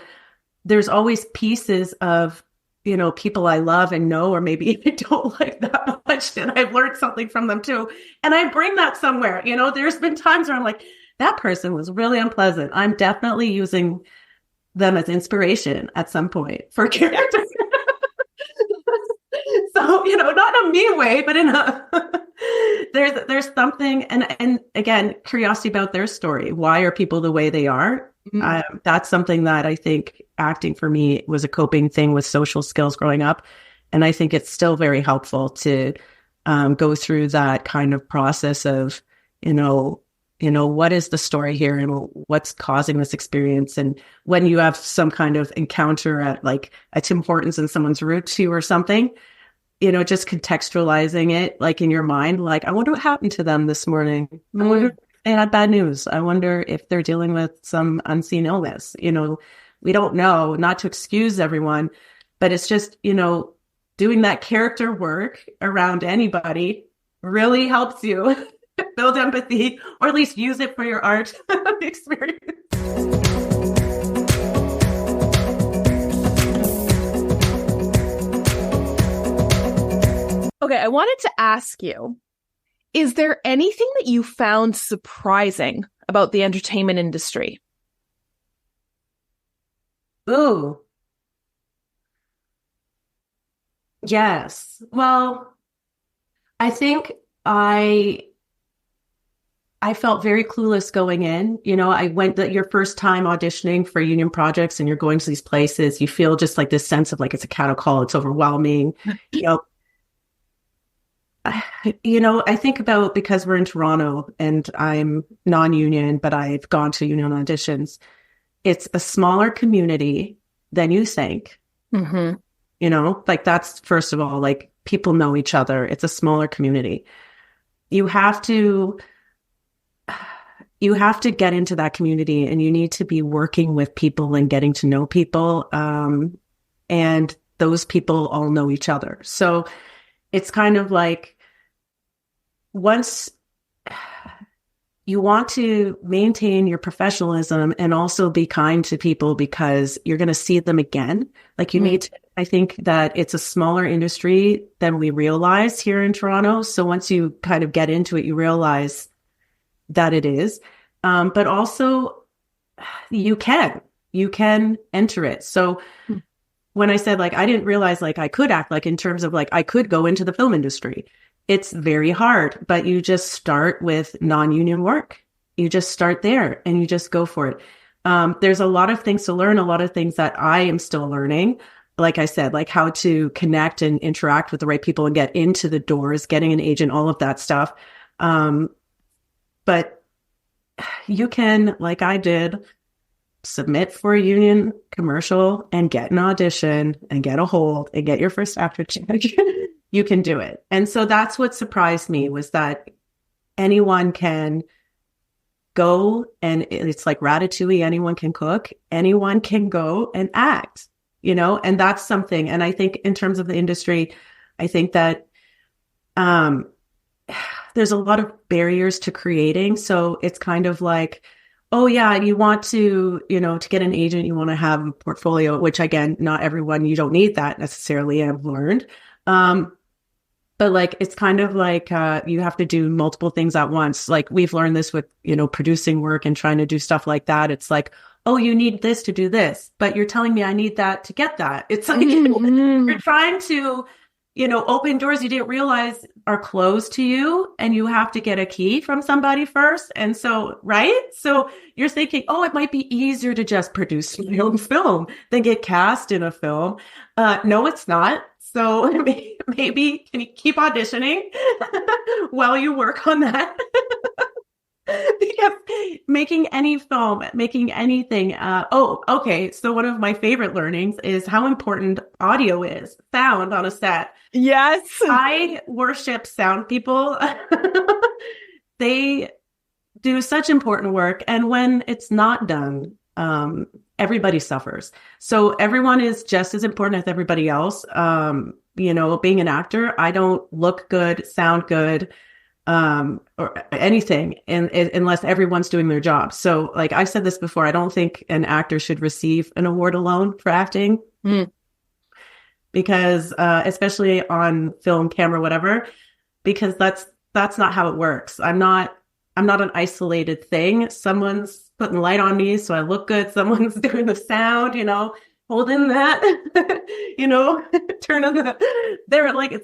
there's always pieces of, you know, people I love and know, or maybe I don't like that much, and I've learned something from them too. And I bring that somewhere. You know, there's been times where I'm like, that person was really unpleasant. I'm definitely using them as inspiration at some point for character. So, you know, not in a mean way, but in a there's something, and again, curiosity about their story. Why are people the way they are? That's something that I think acting for me was a coping thing with social skills growing up. And I think it's still very helpful to go through that kind of process of, you know, what is the story here and what's causing this experience? And when you have some kind of encounter at like a Tim Hortons and someone's rude to you or something, you know, just contextualizing it like in your mind, like, I wonder what happened to them this morning. I wonder if they had bad news. I wonder if they're dealing with some unseen illness. You know, we don't know, not to excuse everyone, but it's just, you know, doing that character work around anybody really helps you build empathy, or at least use it for your art experience. Okay, I wanted to ask you, is there anything that you found surprising about the entertainment industry? Ooh. Yes. Well, I think I felt very clueless going in. You know, I went your first time auditioning for union projects, and you're going to these places, you feel just like this sense of like, it's a cattle call. It's overwhelming. I think about, because we're in Toronto and I'm non-union, but I've gone to union auditions. It's a smaller community than you think. Mm-hmm. You know, like that's, first of all, like people know each other. It's a smaller community. You have to get into that community, and you need to be working with people and getting to know people. And those people all know each other. So it's kind of like, once you want to maintain your professionalism and also be kind to people, because you're going to see them again. Like you need to, I think that it's a smaller industry than we realize here in Toronto. So once you kind of get into it, you realize that it is. But also you can enter it. So when I said, like, I didn't realize, like, I could act, like, in terms of, like, I could go into the film industry. It's very hard, but you just start with non-union work. You just start there and you just go for it. There's a lot of things to learn, a lot of things that I am still learning. Like I said, like how to connect and interact with the right people and get into the doors, getting an agent, all of that stuff. But you can, like I did, submit for a union commercial and get an audition and get a hold and get your first actor check. You can do it. And so that's what surprised me, was that anyone can go, and it's like Ratatouille, anyone can cook, anyone can go and act, you know, and that's something. And I think in terms of the industry, I think that there's a lot of barriers to creating. So it's kind of like, oh yeah, you want to, you know, to get an agent, you want to have a portfolio, which again, not everyone, you don't need that necessarily, I've learned. But like, it's kind of like, you have to do multiple things at once. Like we've learned this with, you know, producing work and trying to do stuff like that. It's like, oh, you need this to do this, but you're telling me I need that to get that. It's like, you're trying to, you know, open doors you didn't realize are closed to you, and you have to get a key from somebody first. And so, right? So you're thinking, oh, it might be easier to just produce my own film than get cast in a film. No, it's not. So maybe can you keep auditioning while you work on that? Making any film, making anything. Okay. So one of my favorite learnings is how important audio is, sound on a set. Yes. I worship sound people. They do such important work. And when it's not done, everybody suffers. So everyone is just as important as everybody else. Being an actor, I don't look good, sound good, or anything unless everyone's doing their job. So like I said this before, I don't think an actor should receive an award alone for acting. Because, especially on film, camera, whatever, because that's not how it works. I'm not an isolated thing. Someone's putting light on me, so I look good. Someone's doing the sound, holding that, turning they're like,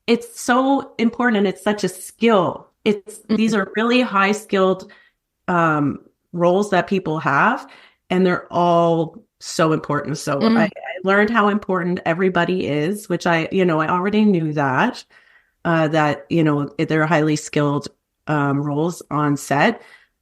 it's so important. And it's such a skill. These are really high skilled, roles that people have, and they're all so important. So I learned how important everybody is, which I already knew that, they're highly skilled, roles on set,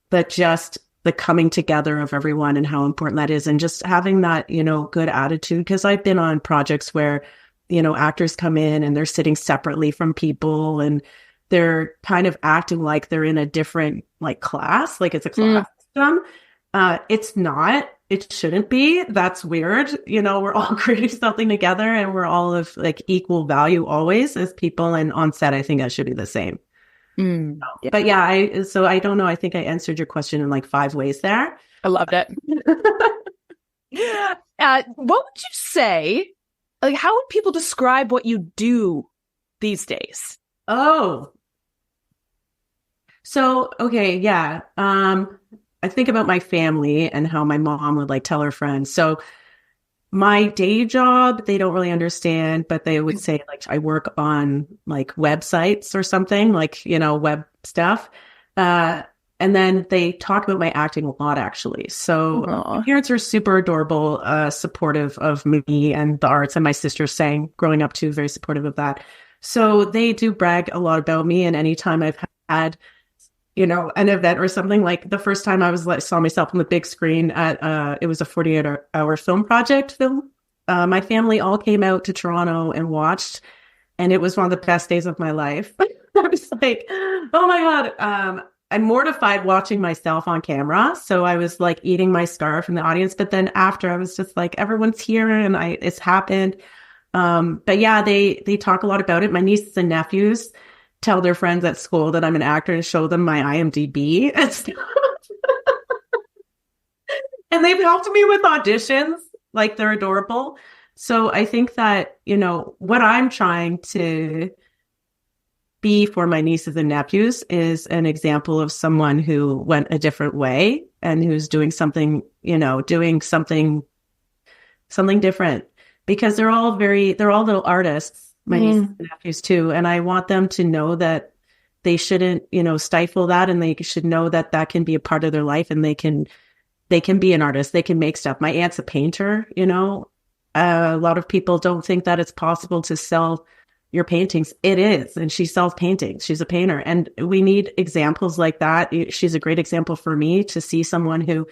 but just the coming together of everyone and how important that is. And just having that, good attitude. Cause I've been on projects where, actors come in and they're sitting separately from people and they're kind of acting like they're in a different class, like it's a class system. It's not. It shouldn't be. That's weird. We're all creating something together and we're all of equal value always as people. And on set, I think that should be the same. Yeah. But yeah, I don't know. I think I answered your question in 5 ways there. I loved it. What would you say? How would people describe what you do these days? Oh, so, okay. Yeah. I think about my family and how my mom would tell her friends. So my day job, they don't really understand, but they would say I work on websites or something web stuff. And then they talk about my acting a lot, actually. So my parents are super adorable, supportive of me and the arts, and my sister sang growing up too, very supportive of that. So they do brag a lot about me. And anytime I've had an event or something, the first time I saw myself on the big screen at, it was a 48-hour film project film. My family all came out to Toronto and watched, and it was one of the best days of my life. I was like, oh my God. I'm mortified watching myself on camera. So I was eating my scarf in the audience. But then after I was just everyone's here and it's happened. But yeah, they talk a lot about it. My nieces and nephews tell their friends at school that I'm an actor and show them my IMDb and stuff. And they've helped me with auditions. They're adorable. So I think that, what I'm trying to be for my nieces and nephews is an example of someone who went a different way and who's doing something, something different, because they're all little artists, my nieces and nephews too. And I want them to know that they shouldn't, stifle that, and they should know that that can be a part of their life, and they can be an artist. They can make stuff. My aunt's a painter, a lot of people don't think that it's possible to sell your paintings. It is. And she sells paintings. She's a painter. And we need examples like that. She's a great example for me to see someone who,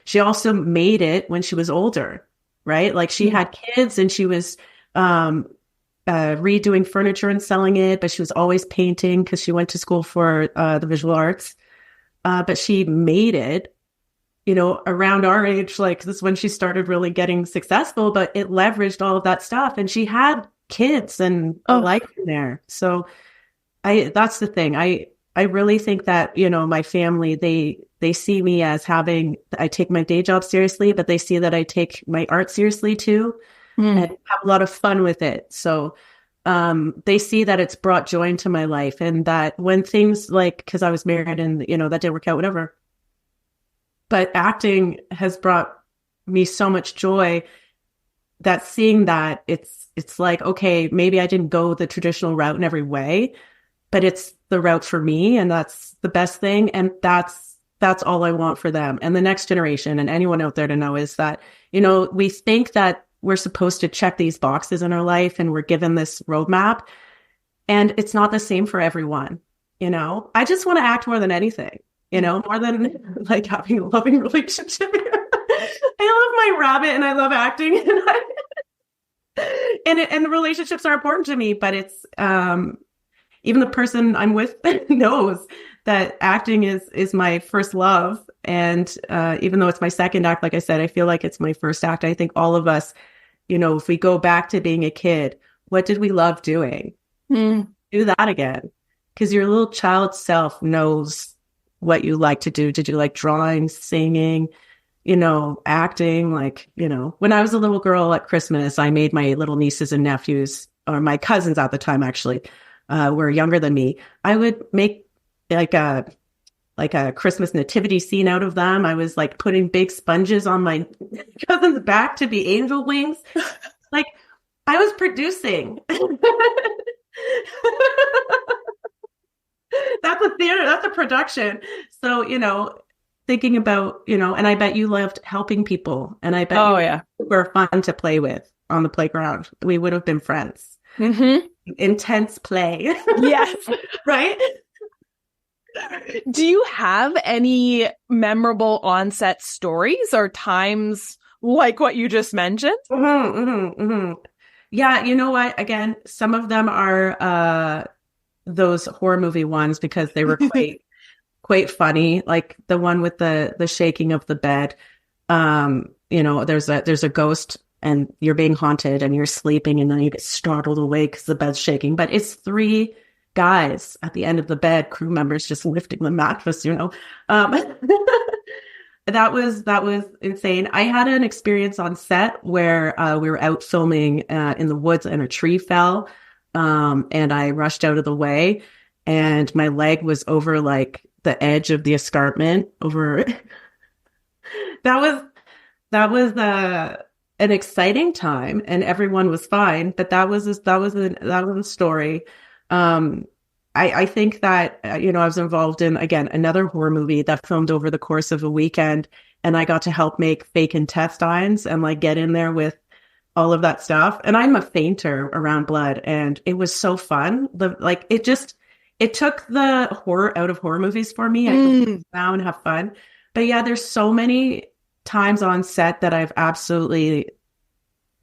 she also made it when she was older, right? She had kids and she was, redoing furniture and selling it, but she was always painting because she went to school for, the visual arts. But she made it, around our age, this is when she started really getting successful, but it leveraged all of that stuff. And she had kids and a life in there. So that's the thing. I really think that, my family, they see me as I take my day job seriously, but they see that I take my art seriously too, and have a lot of fun with it. So, they see that it's brought joy into my life, and that when things cause I was married and, that didn't work out, whatever, but acting has brought me so much joy that seeing that it's okay, maybe I didn't go the traditional route in every way, but it's the route for me, and that's the best thing. And that's all I want for them and the next generation and anyone out there to know is that, we think that we're supposed to check these boxes in our life and we're given this roadmap, and it's not the same for everyone. You know, I just want to act more than anything, you know, more than like having a loving relationship. I love my rabbit and I love acting and relationships are important to me, but it's, even the person I'm with knows that acting is my first love. And even though it's my second act, like I said, I feel like it's my first act. I think all of us, you know, if we go back to being a kid, what did we love doing? Do that again. Because your little child self knows what you like to do. Did you like drawing, singing, you know, acting? Like, you know, when I was a little girl at Christmas, I made my little nieces and nephews, or my cousins at the time, actually, were younger than me. I would make like a Christmas nativity scene out of them. I was like putting big sponges on my cousin's back to be angel wings. Like I was producing. That's a theater, that's a production. So, you know, thinking about, you know, and I bet you loved helping people. And I bet you were fun to play with on the playground. We would have been friends. Mm-hmm. Intense play. Yes. Right? Do you have any memorable on-set stories or times like what you just mentioned? Mm-hmm, mm-hmm, mm-hmm. Yeah, you know what? Again, some of them are those horror movie ones because they were quite funny. Like the one with the shaking of the bed. You know, there's a ghost and you're being haunted and you're sleeping and then you get startled awake because the bed's shaking. But it's 3 guys at the end of the bed, crew members just lifting the mattress, you know. That was insane. I had an experience on set where we were out filming in the woods and a tree fell. And I rushed out of the way and my leg was over like the edge of the escarpment over. That was an exciting time and everyone was fine, but that was a story. I think that, you know, I was involved in, again, another horror movie that filmed over the course of a weekend and I got to help make fake intestines and like get in there with all of that stuff. And I'm a fainter around blood and it was so fun. It took the horror out of horror movies for me. I could now and have fun. But yeah, there's so many times on set that I've absolutely,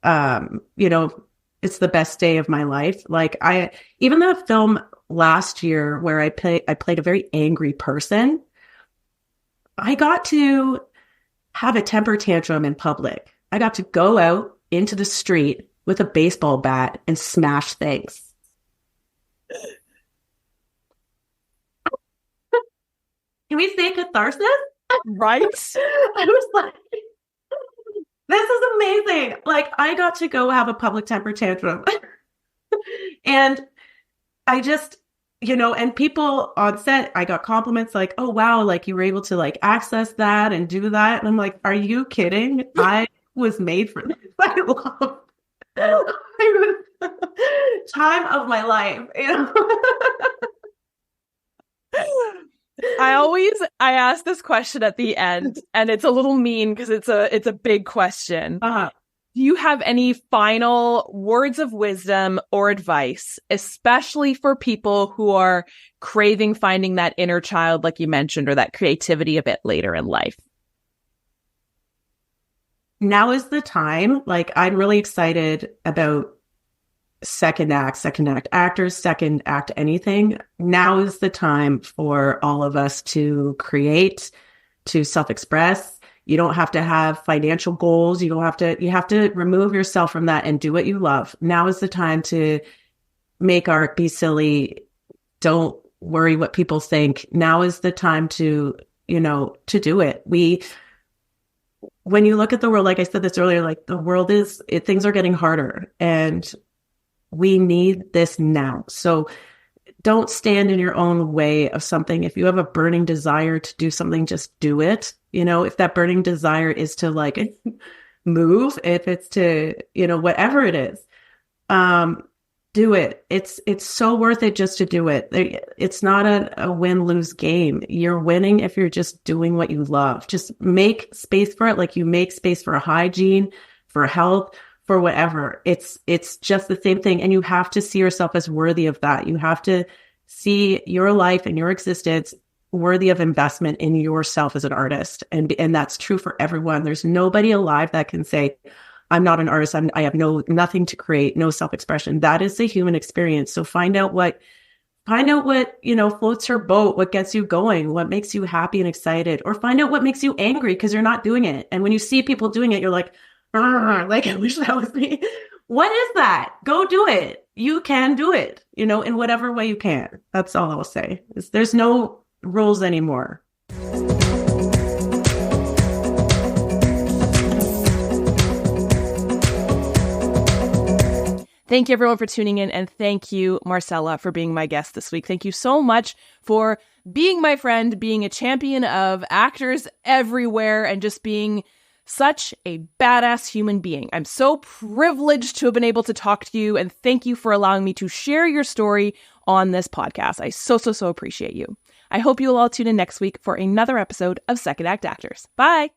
you know, it's the best day of my life. Like even the film last year where I played a very angry person, I got to have a temper tantrum in public. I got to go out into the street with a baseball bat and smash things. Can we say catharsis? Right? I was like, this is amazing. Like I got to go have a public temper tantrum. And I just, you know, and people on set, I got compliments like, oh, wow, like you were able to like access that and do that. And I'm like, are you kidding? I was made for this. I love it was time of my life, you know. I ask this question at the end and it's a little mean because it's a big question. Do you have any final words of wisdom or advice, especially for people who are craving finding that inner child, like you mentioned, or that creativity a bit later in life? Now is the time. Like, I'm really excited about second act actors, second act anything. Now is the time for all of us to create, to self-express. You don't have to have financial goals. You have to remove yourself from that and do what you love. Now is the time to make art, be silly. Don't worry what people think. Now is the time to, you know, to do it. When you look at the world, like I said this earlier, like the world things are getting harder and we need this now. So don't stand in your own way of something. If you have a burning desire to do something, just do it. You know, if that burning desire is to like move, if it's to, you know, whatever it is, do it. It's so worth it just to do it. It's not a win-lose game. You're winning if you're just doing what you love. Just make space for it. Like you make space for hygiene, for health, for whatever. It's just the same thing. And you have to see yourself as worthy of that. You have to see your life and your existence worthy of investment in yourself as an artist. And that's true for everyone. There's nobody alive that can say, I'm not an artist. I have nothing to create, no self-expression. That is the human experience. So find out what, floats your boat, what gets you going, what makes you happy and excited, or find out what makes you angry because you're not doing it. And when you see people doing it, you're like, I wish that was me. What is that? Go do it. You can do it, in whatever way you can. That's all I'll say. There's no rules anymore. Thank you, everyone, for tuning in. And thank you, Marcella, for being my guest this week. Thank you so much for being my friend, being a champion of actors everywhere, and just being such a badass human being. I'm so privileged to have been able to talk to you. And thank you for allowing me to share your story on this podcast. I so appreciate you. I hope you will all tune in next week for another episode of Second Act Actors. Bye.